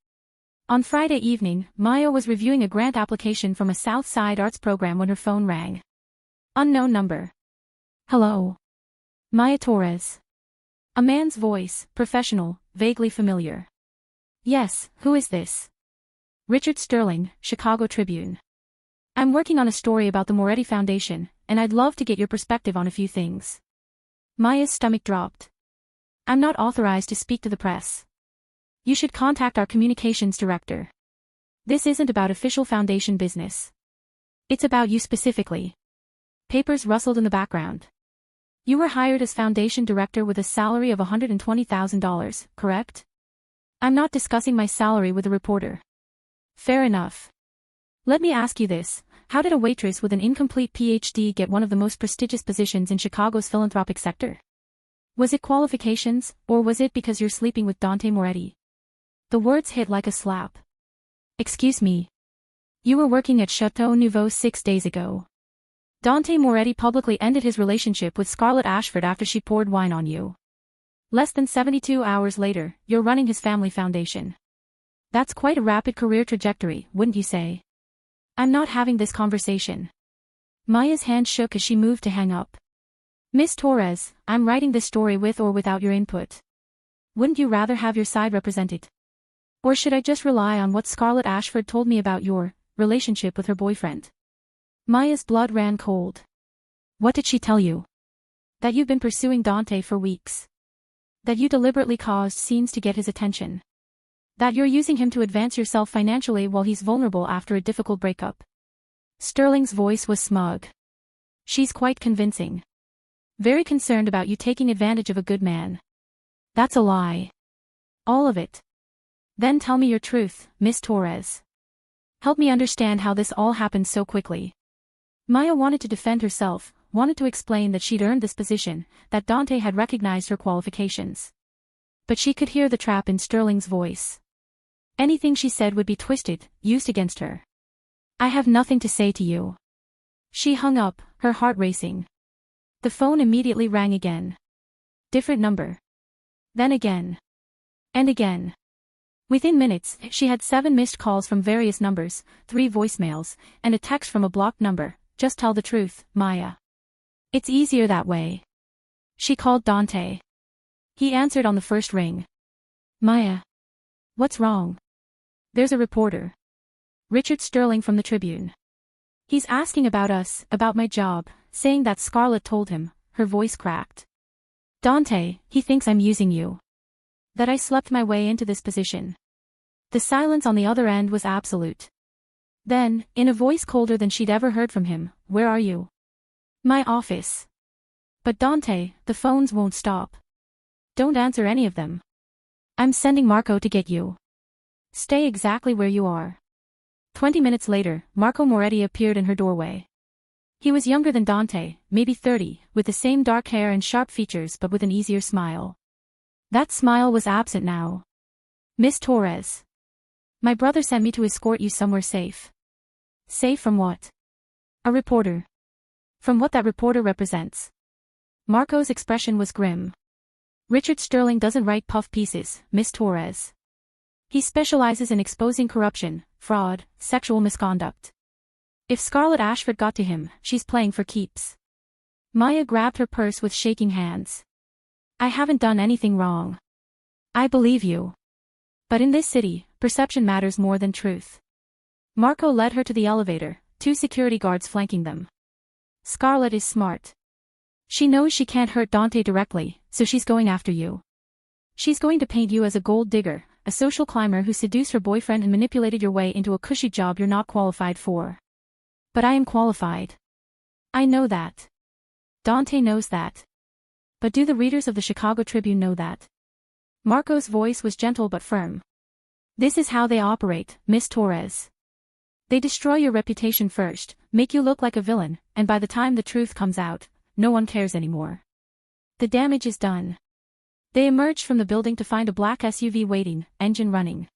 On Friday evening, Maya was reviewing a grant application from a South Side Arts program when her phone rang. Unknown number. Hello. Maya Torres. A man's voice, professional, vaguely familiar. Yes, who is this? Richard Sterling, Chicago Tribune. I'm working on a story about the Moretti Foundation, and I'd love to get your perspective on a few things. Maya's stomach dropped. I'm not authorized to speak to the press. You should contact our communications director. This isn't about official foundation business. It's about you specifically. Papers rustled in the background. You were hired as foundation director with a salary of $120,000, correct? I'm not discussing my salary with a reporter. Fair enough. Let me ask you this, how did a waitress with an incomplete PhD get one of the most prestigious positions in Chicago's philanthropic sector? Was it qualifications, or was it because you're sleeping with Dante Moretti? The words hit like a slap. Excuse me. You were working at Château Nouveau 6 days ago. Dante Moretti publicly ended his relationship with Scarlett Ashford after she poured wine on you. Less than 72 hours later, you're running his family foundation. That's quite a rapid career trajectory, wouldn't you say? I'm not having this conversation. Maya's hand shook as she moved to hang up. Miss Torres, I'm writing this story with or without your input. Wouldn't you rather have your side represented? Or should I just rely on what Scarlett Ashford told me about your relationship with her boyfriend? Maya's blood ran cold. What did she tell you? That you've been pursuing Dante for weeks. That you deliberately caused scenes to get his attention. That you're using him to advance yourself financially while he's vulnerable after a difficult breakup. Sterling's voice was smug. She's quite convincing. Very concerned about you taking advantage of a good man. That's a lie. All of it. Then tell me your truth, Miss Torres. Help me understand how this all happened so quickly. Maya wanted to defend herself, wanted to explain that she'd earned this position, that Dante had recognized her qualifications. But she could hear the trap in Sterling's voice. Anything she said would be twisted, used against her. I have nothing to say to you. She hung up, her heart racing. The phone immediately rang again. Different number. Then again. And again. Within minutes, she had 7 missed calls from various numbers, 3 voicemails, and a text from a blocked number. Just tell the truth, Maya. It's easier that way. She called Dante. He answered on the first ring. Maya. What's wrong? There's a reporter. Richard Sterling from the Tribune. He's asking about us, about my job, saying that Scarlett told him, her voice cracked. Dante, he thinks I'm using you. That I slept my way into this position. The silence on the other end was absolute. Then, in a voice colder than she'd ever heard from him, where are you? My office. But Dante, the phones won't stop. Don't answer any of them. I'm sending Marco to get you. Stay exactly where you are. 20 minutes later, Marco Moretti appeared in her doorway. He was younger than Dante, maybe 30, with the same dark hair and sharp features but with an easier smile. That smile was absent now. Miss Torres. My brother sent me to escort you somewhere safe. Safe from what? A reporter. From what that reporter represents. Marco's expression was grim. Richard Sterling doesn't write puff pieces, Miss Torres. He specializes in exposing corruption, fraud, sexual misconduct. If Scarlett Ashford got to him, she's playing for keeps. Maya grabbed her purse with shaking hands. I haven't done anything wrong. I believe you. But in this city, perception matters more than truth. Marco led her to the elevator, 2 security guards flanking them. Scarlett is smart. She knows she can't hurt Dante directly, so she's going after you. She's going to paint you as a gold digger, a social climber who seduced her boyfriend and manipulated your way into a cushy job you're not qualified for. But I am qualified. I know that. Dante knows that. But do the readers of the Chicago Tribune know that? Marco's voice was gentle but firm. This is how they operate, Miss Torres. They destroy your reputation first, make you look like a villain, and by the time the truth comes out, no one cares anymore. The damage is done. They emerged from the building to find a black SUV waiting, engine running.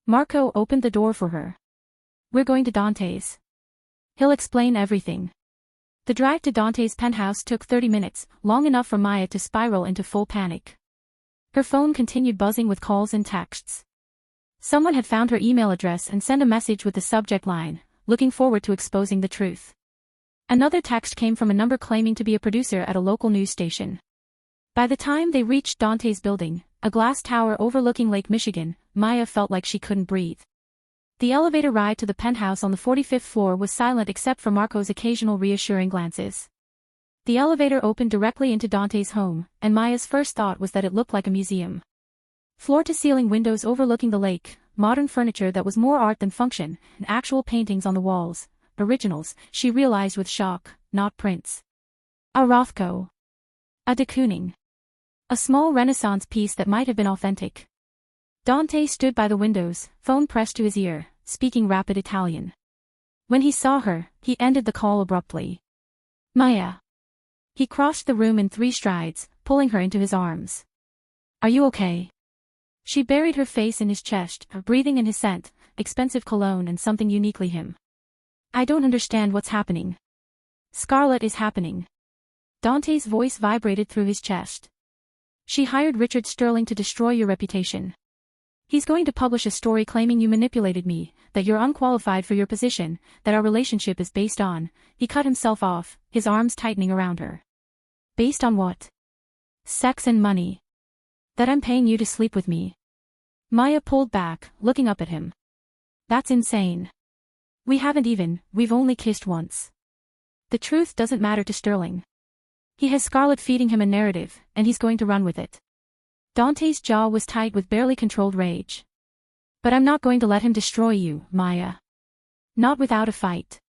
Marco opened the door for her. We're going to Dante's. He'll explain everything. The drive to Dante's penthouse took 30 minutes, long enough for Maya to spiral into full panic. Her phone continued buzzing with calls and texts. Someone had found her email address and sent a message with the subject line, looking forward to exposing the truth. Another text came from a number claiming to be a producer at a local news station. By the time they reached Dante's building, a glass tower overlooking Lake Michigan, Maya felt like she couldn't breathe. The elevator ride to the penthouse on the 45th floor was silent except for Marco's occasional reassuring glances. The elevator opened directly into Dante's home, and Maya's first thought was that it looked like a museum. Floor-to-ceiling windows overlooking the lake, modern furniture that was more art than function, and actual paintings on the walls, originals, she realized with shock, not prints. A Rothko. A de Kooning. A small Renaissance piece that might have been authentic. Dante stood by the windows, phone pressed to his ear, speaking rapid Italian. When he saw her, he ended the call abruptly. Maya. He crossed the room in 3 strides, pulling her into his arms. Are you okay? She buried her face in his chest, breathing in his scent, expensive cologne and something uniquely him. I don't understand what's happening. Scarlett is happening. Dante's voice vibrated through his chest. She hired Richard Sterling to destroy your reputation. He's going to publish a story claiming you manipulated me, that you're unqualified for your position, that our relationship is based on. He cut himself off, his arms tightening around her. Based on what? Sex and money. That I'm paying you to sleep with me. Maya pulled back, looking up at him. That's insane. We've only kissed once. The truth doesn't matter to Sterling. He has Scarlett feeding him a narrative, and he's going to run with it. Dante's jaw was tight with barely controlled rage. But I'm not going to let him destroy you, Maya. Not without a fight.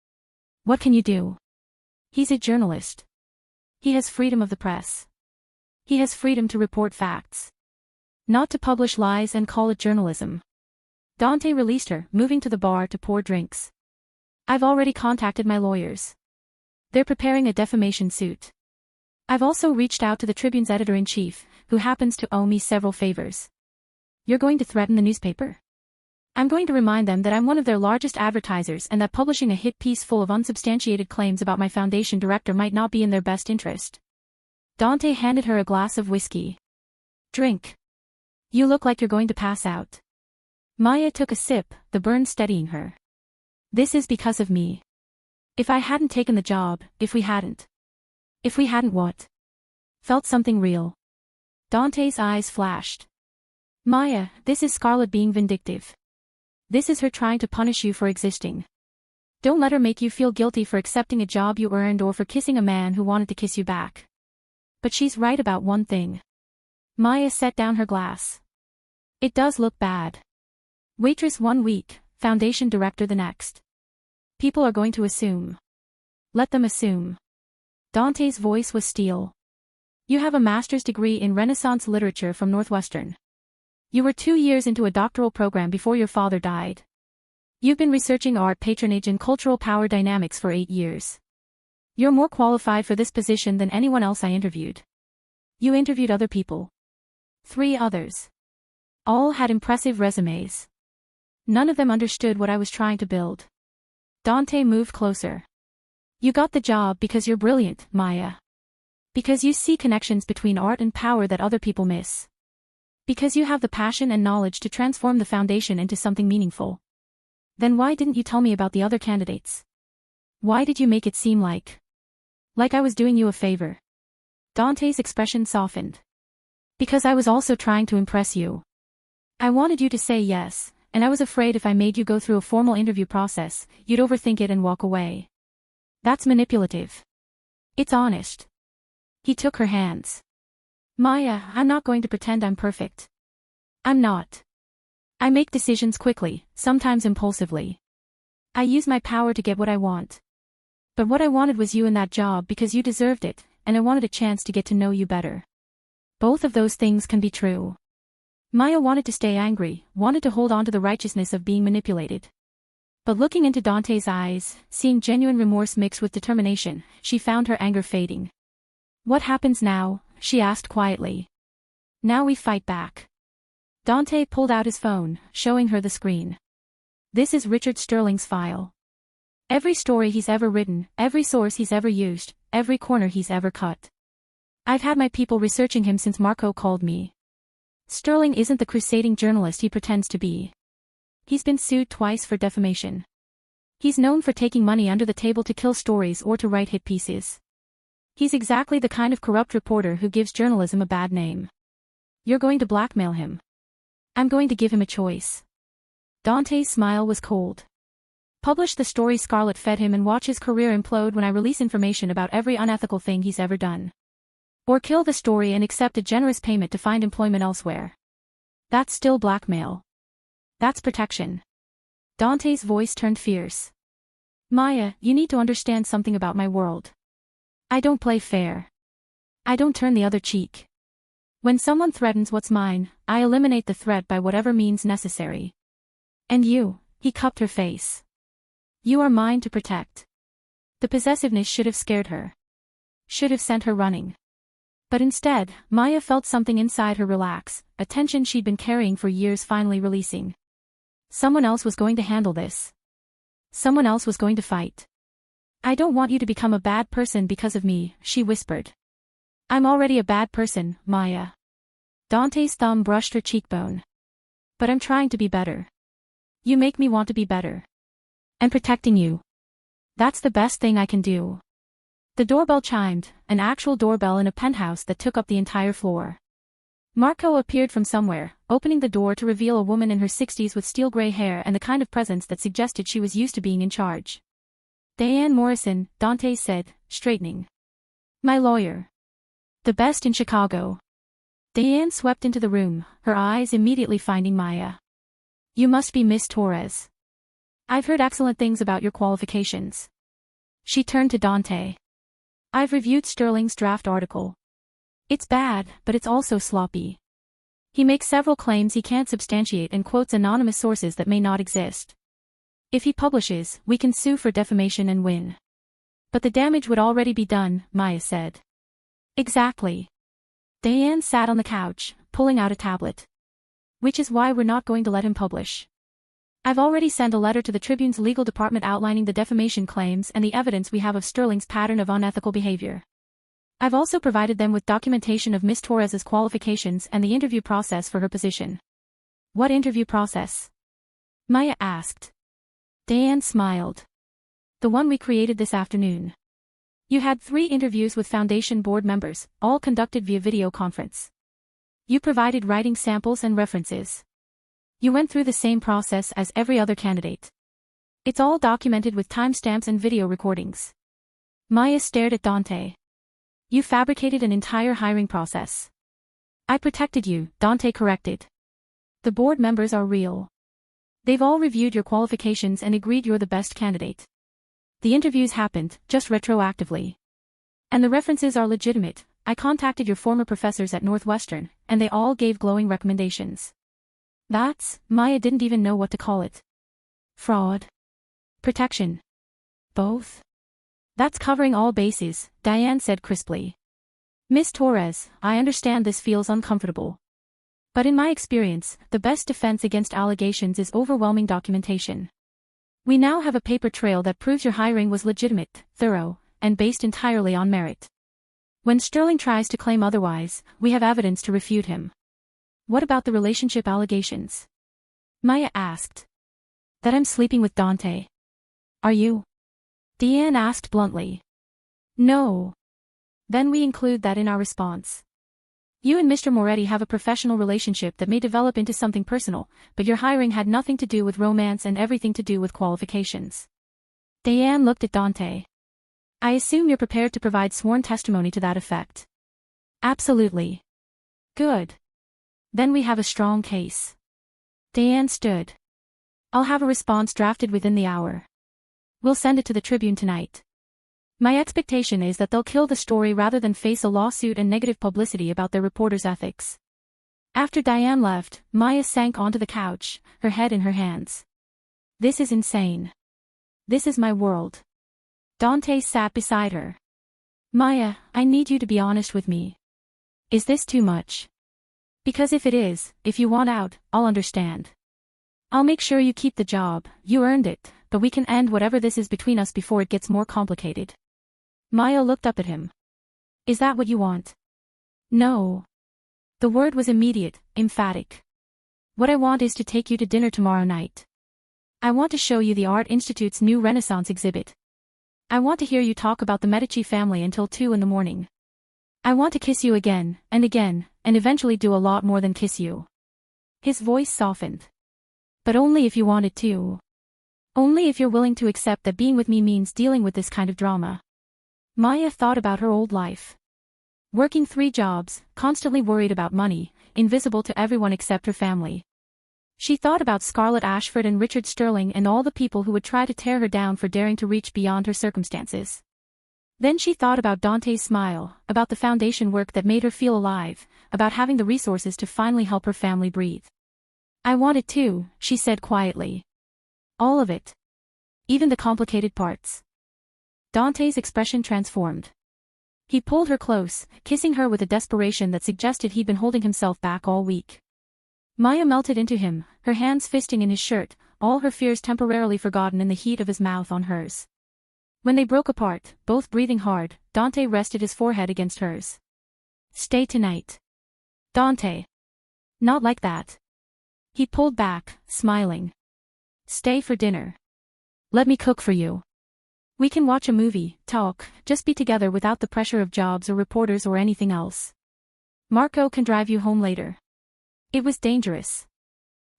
What can you do? He's a journalist. He has freedom of the press. He has freedom to report facts. Not to publish lies and call it journalism. Dante released her, moving to the bar to pour drinks. I've already contacted my lawyers. They're preparing a defamation suit. I've also reached out to the Tribune's editor-in-chief, who happens to owe me several favors. You're going to threaten the newspaper? I'm going to remind them that I'm one of their largest advertisers and that publishing a hit piece full of unsubstantiated claims about my foundation director might not be in their best interest. Dante handed her a glass of whiskey. Drink. You look like you're going to pass out. Maya took a sip, the burn steadying her. This is because of me. If I hadn't taken the job, if we hadn't what? Felt something real. Dante's eyes flashed. Maya, this is Scarlett being vindictive. This is her trying to punish you for existing. Don't let her make you feel guilty for accepting a job you earned or for kissing a man who wanted to kiss you back. But she's right about one thing. Maya set down her glass. It does look bad. Waitress 1 week, foundation director the next. People are going to assume. Let them assume. Dante's voice was steel. You have a master's degree in Renaissance literature from Northwestern. You were 2 years into a doctoral program before your father died. You've been researching art patronage and cultural power dynamics for 8 years. You're more qualified for this position than anyone else I interviewed. You interviewed other people. 3 others. All had impressive resumes. None of them understood what I was trying to build. Dante moved closer. You got the job because you're brilliant, Maya. Because you see connections between art and power that other people miss. Because you have the passion and knowledge to transform the foundation into something meaningful. Then why didn't you tell me about the other candidates? Why did you make it seem like I was doing you a favor? Dante's expression softened. Because I was also trying to impress you. I wanted you to say yes, and I was afraid if I made you go through a formal interview process, you'd overthink it and walk away. That's manipulative. It's honest. He took her hands. Maya, I'm not going to pretend I'm perfect. I'm not. I make decisions quickly, sometimes impulsively. I use my power to get what I want. But what I wanted was you in that job because you deserved it, and I wanted a chance to get to know you better. Both of those things can be true. Maya wanted to stay angry, wanted to hold on to the righteousness of being manipulated. But looking into Dante's eyes, seeing genuine remorse mixed with determination, she found her anger fading. What happens now? She asked quietly. Now we fight back. Dante pulled out his phone, showing her the screen. This is Richard Sterling's file. Every story he's ever written, every source he's ever used, every corner he's ever cut. I've had my people researching him since Marco called me. Sterling isn't the crusading journalist he pretends to be. He's been sued twice for defamation. He's known for taking money under the table to kill stories or to write hit pieces. He's exactly the kind of corrupt reporter who gives journalism a bad name. You're going to blackmail him. I'm going to give him a choice. Dante's smile was cold. Publish the story Scarlett fed him and watch his career implode when I release information about every unethical thing he's ever done. Or kill the story and accept a generous payment to find employment elsewhere. That's still blackmail. That's protection. Dante's voice turned fierce. Maya, you need to understand something about my world. I don't play fair. I don't turn the other cheek. When someone threatens what's mine, I eliminate the threat by whatever means necessary. And you, he cupped her face. You are mine to protect. The possessiveness should have scared her. Should have sent her running. But instead, Maya felt something inside her relax, a tension she'd been carrying for years finally releasing. Someone else was going to handle this. Someone else was going to fight. I don't want you to become a bad person because of me, she whispered. I'm already a bad person, Maya. Dante's thumb brushed her cheekbone. But I'm trying to be better. You make me want to be better. And protecting you. That's the best thing I can do. The doorbell chimed, an actual doorbell in a penthouse that took up the entire floor. Marco appeared from somewhere, opening the door to reveal a woman in her 60s with steel gray hair and the kind of presence that suggested she was used to being in charge. Diane Morrison, Dante said, straightening. My lawyer. The best in Chicago. Diane swept into the room, her eyes immediately finding Maya. You must be Miss Torres. I've heard excellent things about your qualifications. She turned to Dante. I've reviewed Sterling's draft article. It's bad, but it's also sloppy. He makes several claims he can't substantiate and quotes anonymous sources that may not exist. If he publishes, we can sue for defamation and win. But the damage would already be done, Maya said. Exactly. Diane sat on the couch, pulling out a tablet. Which is why we're not going to let him publish. I've already sent a letter to the Tribune's legal department outlining the defamation claims and the evidence we have of Sterling's pattern of unethical behavior. I've also provided them with documentation of Miss Torres's qualifications and the interview process for her position. What interview process? Maya asked. Diane smiled. The one we created this afternoon. You had 3 interviews with Foundation board members, all conducted via video conference. You provided writing samples and references. You went through the same process as every other candidate. It's all documented with timestamps and video recordings. Maya stared at Dante. You fabricated an entire hiring process. I protected you, Dante corrected. The board members are real. They've all reviewed your qualifications and agreed you're the best candidate. The interviews happened, just retroactively. And the references are legitimate. I contacted your former professors at Northwestern, and they all gave glowing recommendations. Maya didn't even know what to call it. Fraud. Protection. Both. That's covering all bases, Diane said crisply. Miss Torres, I understand this feels uncomfortable. But in my experience, the best defense against allegations is overwhelming documentation. We now have a paper trail that proves your hiring was legitimate, thorough, and based entirely on merit. When Sterling tries to claim otherwise, we have evidence to refute him. What about the relationship allegations? Maya asked. That I'm sleeping with Dante. Are you? Diane asked bluntly. No. Then we include that in our response. You and Mr. Moretti have a professional relationship that may develop into something personal, but your hiring had nothing to do with romance and everything to do with qualifications. Diane looked at Dante. I assume you're prepared to provide sworn testimony to that effect. Absolutely. Good. Then we have a strong case. Diane stood. I'll have a response drafted within the hour. We'll send it to the Tribune tonight. My expectation is that they'll kill the story rather than face a lawsuit and negative publicity about their reporter's ethics. After Diane left, Maya sank onto the couch, her head in her hands. This is insane. This is my world. Dante sat beside her. Maya, I need you to be honest with me. Is this too much? Because if it is, if you want out, I'll understand. I'll make sure you keep the job, you earned it, but we can end whatever this is between us before it gets more complicated. Maya looked up at him. Is that what you want? No. The word was immediate, emphatic. What I want is to take you to dinner tomorrow night. I want to show you the Art Institute's new Renaissance exhibit. I want to hear you talk about the Medici family until 2 in the morning. I want to kiss you again, and eventually do a lot more than kiss you. His voice softened. But only if you wanted to. Only if you're willing to accept that being with me means dealing with this kind of drama. Maya thought about her old life. Working 3 jobs, constantly worried about money, invisible to everyone except her family. She thought about Scarlett Ashford and Richard Sterling and all the people who would try to tear her down for daring to reach beyond her circumstances. Then she thought about Dante's smile, about the foundation work that made her feel alive, about having the resources to finally help her family breathe. I want it too, she said quietly. All of it. Even the complicated parts. Dante's expression transformed. He pulled her close, kissing her with a desperation that suggested he'd been holding himself back all week. Maya melted into him, her hands fisting in his shirt, all her fears temporarily forgotten in the heat of his mouth on hers. When they broke apart, both breathing hard, Dante rested his forehead against hers. Stay tonight. Dante. Not like that. He pulled back, smiling. Stay for dinner. Let me cook for you. We can watch a movie, talk, just be together without the pressure of jobs or reporters or anything else. Marco can drive you home later. It was dangerous.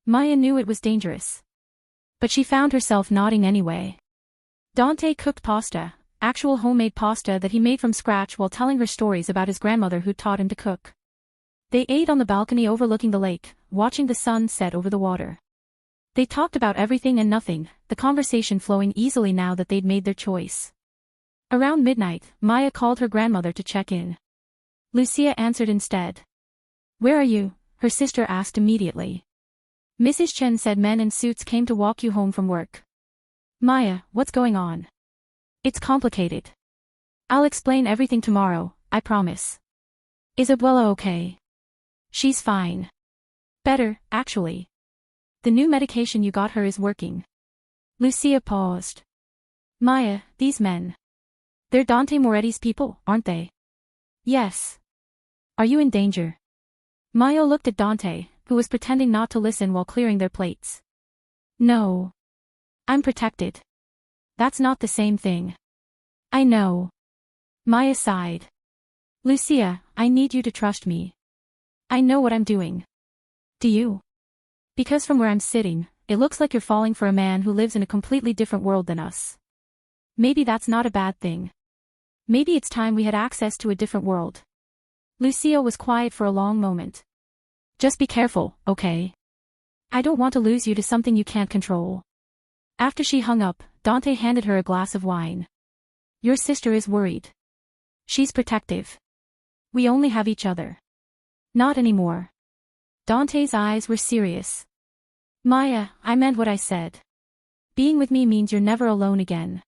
Maya knew it was dangerous. But she found herself nodding anyway. Dante cooked pasta, actual homemade pasta that he made from scratch while telling her stories about his grandmother who taught him to cook. They ate on the balcony overlooking the lake, watching the sun set over the water. They talked about everything and nothing, the conversation flowing easily now that they'd made their choice. Around midnight, Maya called her grandmother to check in. Lucia answered instead. Where are you? Her sister asked immediately. Mrs. Chen said men in suits came to walk you home from work. Maya, what's going on? It's complicated. I'll explain everything tomorrow, I promise. Isabella okay? She's fine. Better, actually. The new medication you got her is working. Lucia paused. Maya, these men. They're Dante Moretti's people, aren't they? Yes. Are you in danger? Maya looked at Dante, who was pretending not to listen while clearing their plates. No. I'm protected. That's not the same thing. I know. Maya sighed. Lucia, I need you to trust me. I know what I'm doing. Do you? Because from where I'm sitting, it looks like you're falling for a man who lives in a completely different world than us. Maybe that's not a bad thing. Maybe it's time we had access to a different world. Lucia was quiet for a long moment. Just be careful, okay? I don't want to lose you to something you can't control. After she hung up, Dante handed her a glass of wine. Your sister is worried. She's protective. We only have each other. Not anymore. Dante's eyes were serious. Maya, I meant what I said. Being with me means you're never alone again.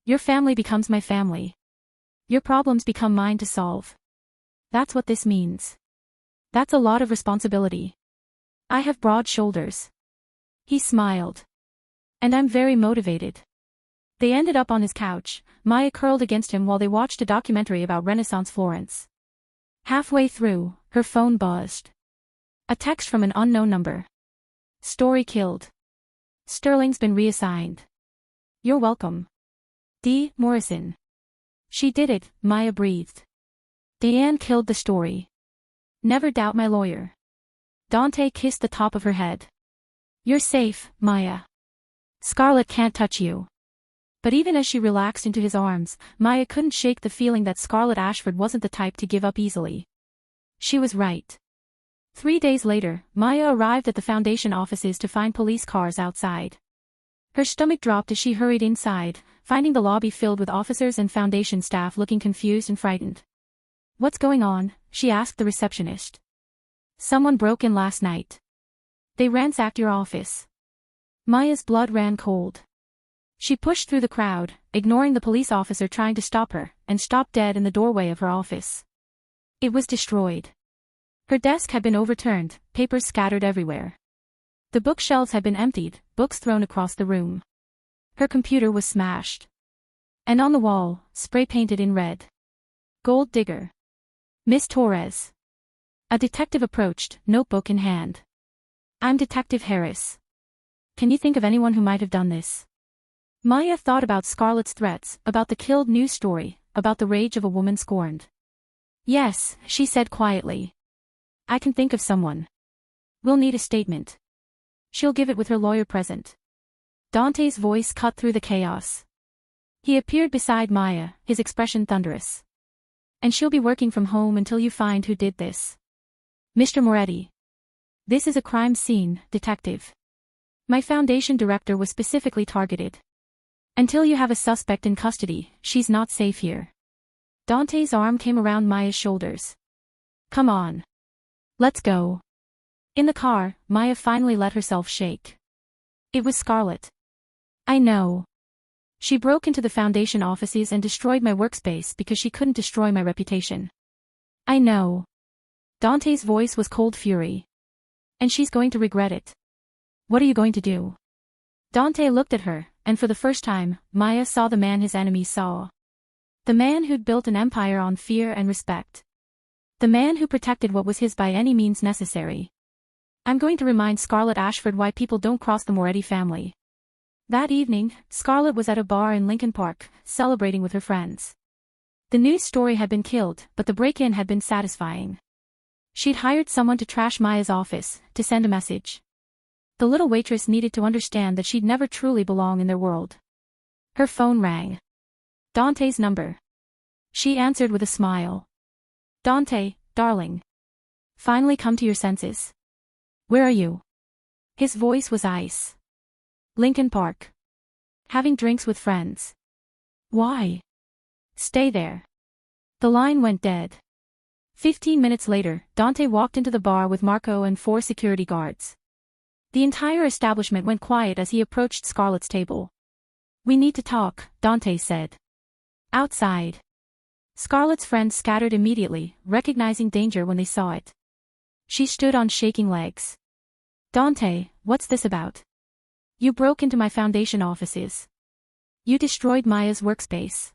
Your family becomes my family. Your problems become mine to solve. That's what this means. That's a lot of responsibility. I have broad shoulders. He smiled. And I'm very motivated. They ended up on his couch, Maya curled against him while they watched a documentary about Renaissance Florence. Halfway through, her phone buzzed. A text from an unknown number. Story killed. Sterling's been reassigned. You're welcome. D. Morrison. She did it, Maya breathed. Diane killed the story. Never doubt my lawyer. Dante kissed the top of her head. You're safe, Maya. Scarlett can't touch you. But even as she relaxed into his arms, Maya couldn't shake the feeling that Scarlett Ashford wasn't the type to give up easily. She was right. 3 days later, Maya arrived at the Foundation offices to find police cars outside. Her stomach dropped as she hurried inside, finding the lobby filled with officers and Foundation staff looking confused and frightened. What's going on? She asked the receptionist. Someone broke in last night. They ransacked your office. Maya's blood ran cold. She pushed through the crowd, ignoring the police officer trying to stop her, and stopped dead in the doorway of her office. It was destroyed. Her desk had been overturned, papers scattered everywhere. The bookshelves had been emptied, books thrown across the room. Her computer was smashed. And on the wall, spray painted in red. Gold digger. Miss Torres. A detective approached, notebook in hand. I'm Detective Harris. Can you think of anyone who might have done this? Maya thought about Scarlett's threats, about the killed news story, about the rage of a woman scorned. Yes, she said quietly. I can think of someone. We'll need a statement. She'll give it with her lawyer present. Dante's voice cut through the chaos. He appeared beside Maya, his expression thunderous. And she'll be working from home until you find who did this. Mr. Moretti. This is a crime scene, detective. My Foundation director was specifically targeted. Until you have a suspect in custody, she's not safe here. Dante's arm came around Maya's shoulders. Come on. Let's go. In the car, Maya finally let herself shake. It was Scarlett. I know. She broke into the Foundation offices and destroyed my workspace because she couldn't destroy my reputation. I know. Dante's voice was cold fury. And she's going to regret it. What are you going to do? Dante looked at her, and for the first time, Maya saw the man his enemies saw. The man who'd built an empire on fear and respect. The man who protected what was his by any means necessary. I'm going to remind Scarlett Ashford why people don't cross the Moretti family. That evening, Scarlett was at a bar in Lincoln Park, celebrating with her friends. The news story had been killed, but the break-in had been satisfying. She'd hired someone to trash Maya's office, to send a message. The little waitress needed to understand that she'd never truly belong in their world. Her phone rang. Dante's number. She answered with a smile. Dante, darling. Finally come to your senses. Where are you? His voice was ice. Lincoln Park. Having drinks with friends. Why? Stay there. The line went dead. 15 minutes later, Dante walked into the bar with Marco and 4 security guards. The entire establishment went quiet as he approached Scarlett's table. We need to talk, Dante said. Outside. Scarlett's friends scattered immediately, recognizing danger when they saw it. She stood on shaking legs. Dante, what's this about? You broke into my Foundation offices. You destroyed Maya's workspace.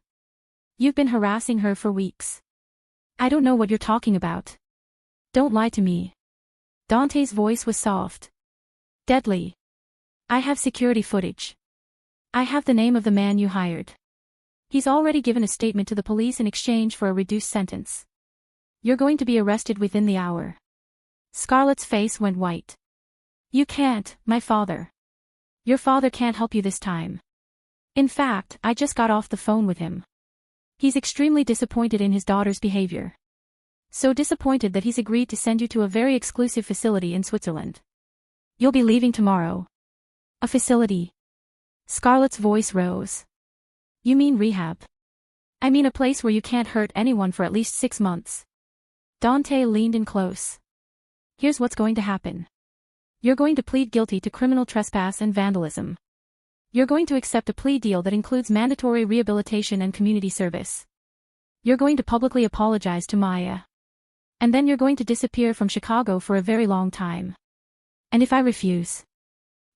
You've been harassing her for weeks. I don't know what you're talking about. Don't lie to me. Dante's voice was soft. Deadly. I have security footage. I have the name of the man you hired. He's already given a statement to the police in exchange for a reduced sentence. You're going to be arrested within the hour. Scarlett's face went white. You can't, my father. Your father can't help you this time. In fact, I just got off the phone with him. He's extremely disappointed in his daughter's behavior. So disappointed that he's agreed to send you to a very exclusive facility in Switzerland. You'll be leaving tomorrow. A facility. Scarlett's voice rose. You mean rehab? I mean a place where you can't hurt anyone for at least 6 months. Dante leaned in close. Here's what's going to happen. You're going to plead guilty to criminal trespass and vandalism. You're going to accept a plea deal that includes mandatory rehabilitation and community service. You're going to publicly apologize to Maya. And then you're going to disappear from Chicago for a very long time. And if I refuse,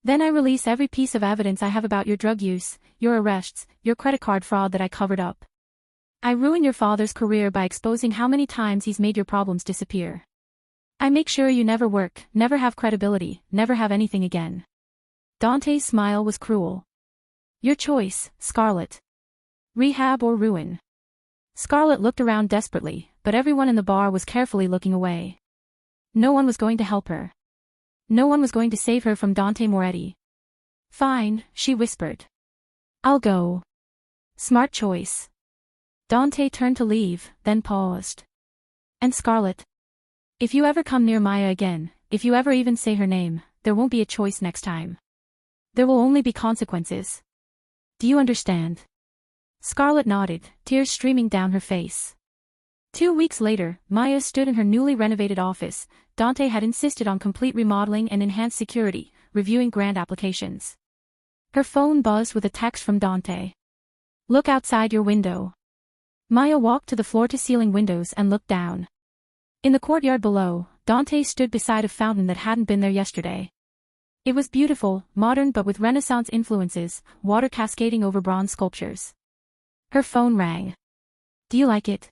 then I release every piece of evidence I have about your drug use, your arrests, your credit card fraud that I covered up. I ruin your father's career by exposing how many times he's made your problems disappear. I make sure you never work, never have credibility, never have anything again. Dante's smile was cruel. Your choice, Scarlett. Rehab or ruin. Scarlett looked around desperately, but everyone in the bar was carefully looking away. No one was going to help her. No one was going to save her from Dante Moretti. Fine, she whispered. I'll go. Smart choice. Dante turned to leave, then paused. And Scarlett. If you ever come near Maya again, if you ever even say her name, there won't be a choice next time. There will only be consequences. Do you understand? Scarlett nodded, tears streaming down her face. 2 weeks later, Maya stood in her newly renovated office. Dante had insisted on complete remodeling and enhanced security, reviewing grant applications. Her phone buzzed with a text from Dante. Look outside your window. Maya walked to the floor-to-ceiling windows and looked down. In the courtyard below, Dante stood beside a fountain that hadn't been there yesterday. It was beautiful, modern but with Renaissance influences, water cascading over bronze sculptures. Her phone rang. Do you like it?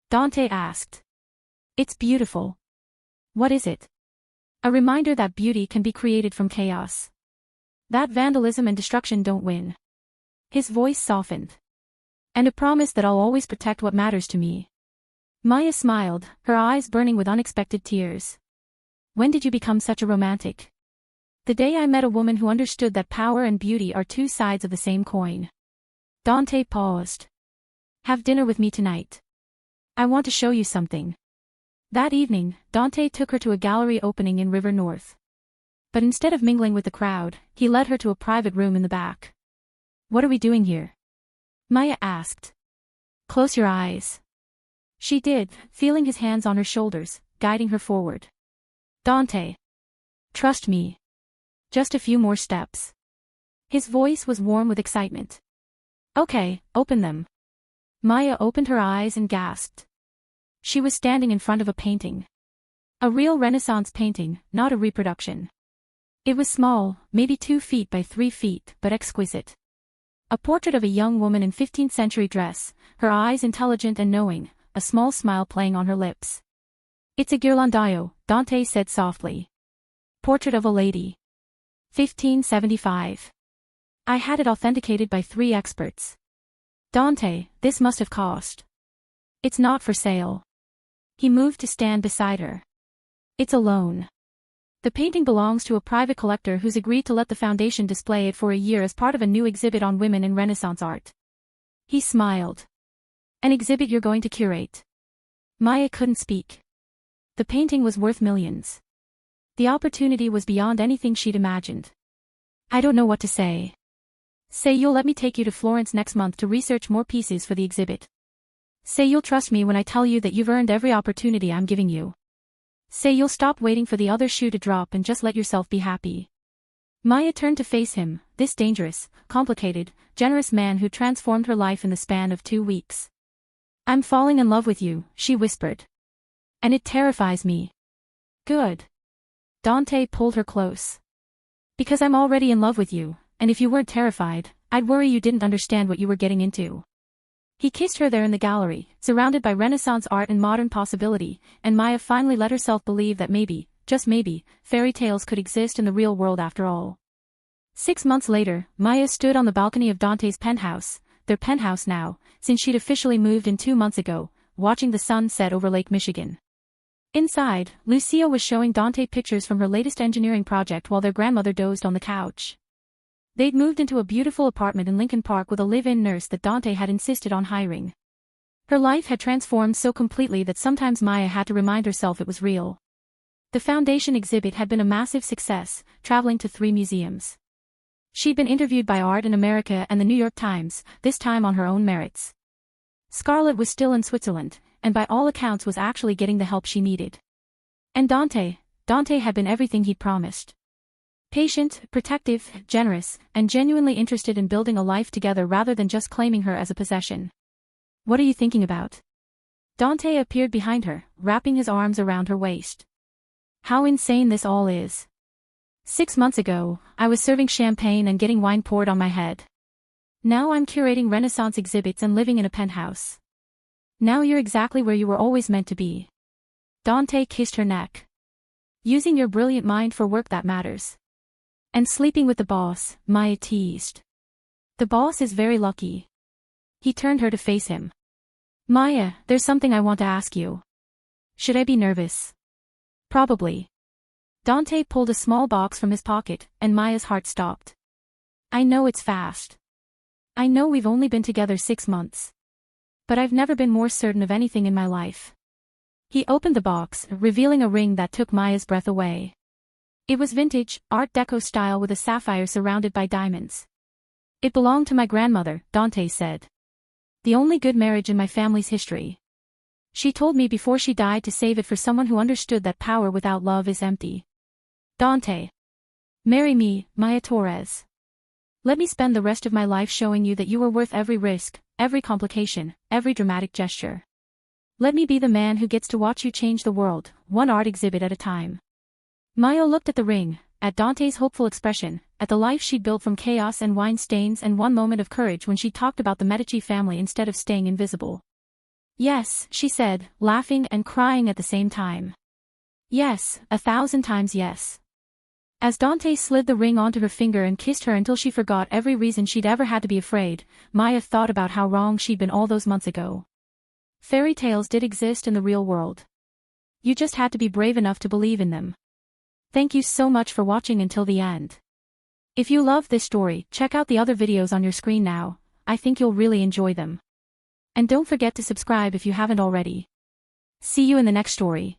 Dante asked. It's beautiful. What is it? A reminder that beauty can be created from chaos. That vandalism and destruction don't win. His voice softened. And a promise that I'll always protect what matters to me. Maya smiled, her eyes burning with unexpected tears. When did you become such a romantic? The day I met a woman who understood that power and beauty are two sides of the same coin. Dante paused. Have dinner with me tonight. I want to show you something. That evening, Dante took her to a gallery opening in River North. But instead of mingling with the crowd, he led her to a private room in the back. What are we doing here? Maya asked. Close your eyes. She did, feeling his hands on her shoulders, guiding her forward. Dante. Trust me. Just a few more steps. His voice was warm with excitement. Okay, open them. Maya opened her eyes and gasped. She was standing in front of a painting. A real Renaissance painting, not a reproduction. It was small, maybe 2 feet by 3 feet, but exquisite. A portrait of a young woman in 15th century dress, her eyes intelligent and knowing, a small smile playing on her lips. It's a ghirlandaio, Dante said softly. Portrait of a lady. 1575. I had it authenticated by 3 experts. Dante, this must have cost. It's not for sale. He moved to stand beside her. It's a loan. The painting belongs to a private collector who's agreed to let the foundation display it for a year as part of a new exhibit on women in Renaissance art. He smiled. An exhibit you're going to curate. Maya couldn't speak. The painting was worth millions. The opportunity was beyond anything she'd imagined. I don't know what to say. Say you'll let me take you to Florence next month to research more pieces for the exhibit. Say you'll trust me when I tell you that you've earned every opportunity I'm giving you. Say you'll stop waiting for the other shoe to drop and just let yourself be happy. Maya turned to face him, this dangerous, complicated, generous man who transformed her life in the span of 2 weeks. I'm falling in love with you, she whispered. And it terrifies me. Good. Dante pulled her close. Because I'm already in love with you, and if you weren't terrified, I'd worry you didn't understand what you were getting into. He kissed her there in the gallery, surrounded by Renaissance art and modern possibility, and Maya finally let herself believe that maybe, just maybe, fairy tales could exist in the real world after all. 6 months later, Maya stood on the balcony of Dante's penthouse, their penthouse now, since she'd officially moved in 2 months ago, watching the sun set over Lake Michigan. Inside, Lucia was showing Dante pictures from her latest engineering project while their grandmother dozed on the couch. They'd moved into a beautiful apartment in Lincoln Park with a live-in nurse that Dante had insisted on hiring. Her life had transformed so completely that sometimes Maya had to remind herself it was real. The foundation exhibit had been a massive success, traveling to 3 museums. She'd been interviewed by Art in America and the New York Times, this time on her own merits. Scarlett was still in Switzerland, and by all accounts was actually getting the help she needed. And Dante had been everything he'd promised. Patient, protective, generous, and genuinely interested in building a life together rather than just claiming her as a possession. "What are you thinking about?" Dante appeared behind her, wrapping his arms around her waist. "How insane this all is. 6 months ago, I was serving champagne and getting wine poured on my head. Now I'm curating Renaissance exhibits and living in a penthouse. Now you're exactly where you were always meant to be." Dante kissed her neck. "Using your brilliant mind for work that matters. And sleeping with the boss," Maya teased. "The boss is very lucky." He turned her to face him. "Maya, there's something I want to ask you. Should I be nervous?" "Probably." Dante pulled a small box from his pocket, and Maya's heart stopped. "I know it's fast. I know we've only been together 6 months. But I've never been more certain of anything in my life." He opened the box, revealing a ring that took Maya's breath away. It was vintage, Art Deco style with a sapphire surrounded by diamonds. "It belonged to my grandmother," Dante said. "The only good marriage in my family's history. She told me before she died to save it for someone who understood that power without love is empty." "Dante. Marry me, Maya Torres. Let me spend the rest of my life showing you that you were worth every risk, every complication, every dramatic gesture. Let me be the man who gets to watch you change the world, one art exhibit at a time." Maya looked at the ring, at Dante's hopeful expression, at the life she'd built from chaos and wine stains and one moment of courage when she talked about the Medici family instead of staying invisible. "Yes," she said, laughing and crying at the same time. "Yes, 1,000 times yes." As Dante slid the ring onto her finger and kissed her until she forgot every reason she'd ever had to be afraid, Maya thought about how wrong she'd been all those months ago. Fairy tales did exist in the real world. You just had to be brave enough to believe in them. Thank you so much for watching until the end. If you love this story, check out the other videos on your screen now. I think you'll really enjoy them. And don't forget to subscribe if you haven't already. See you in the next story.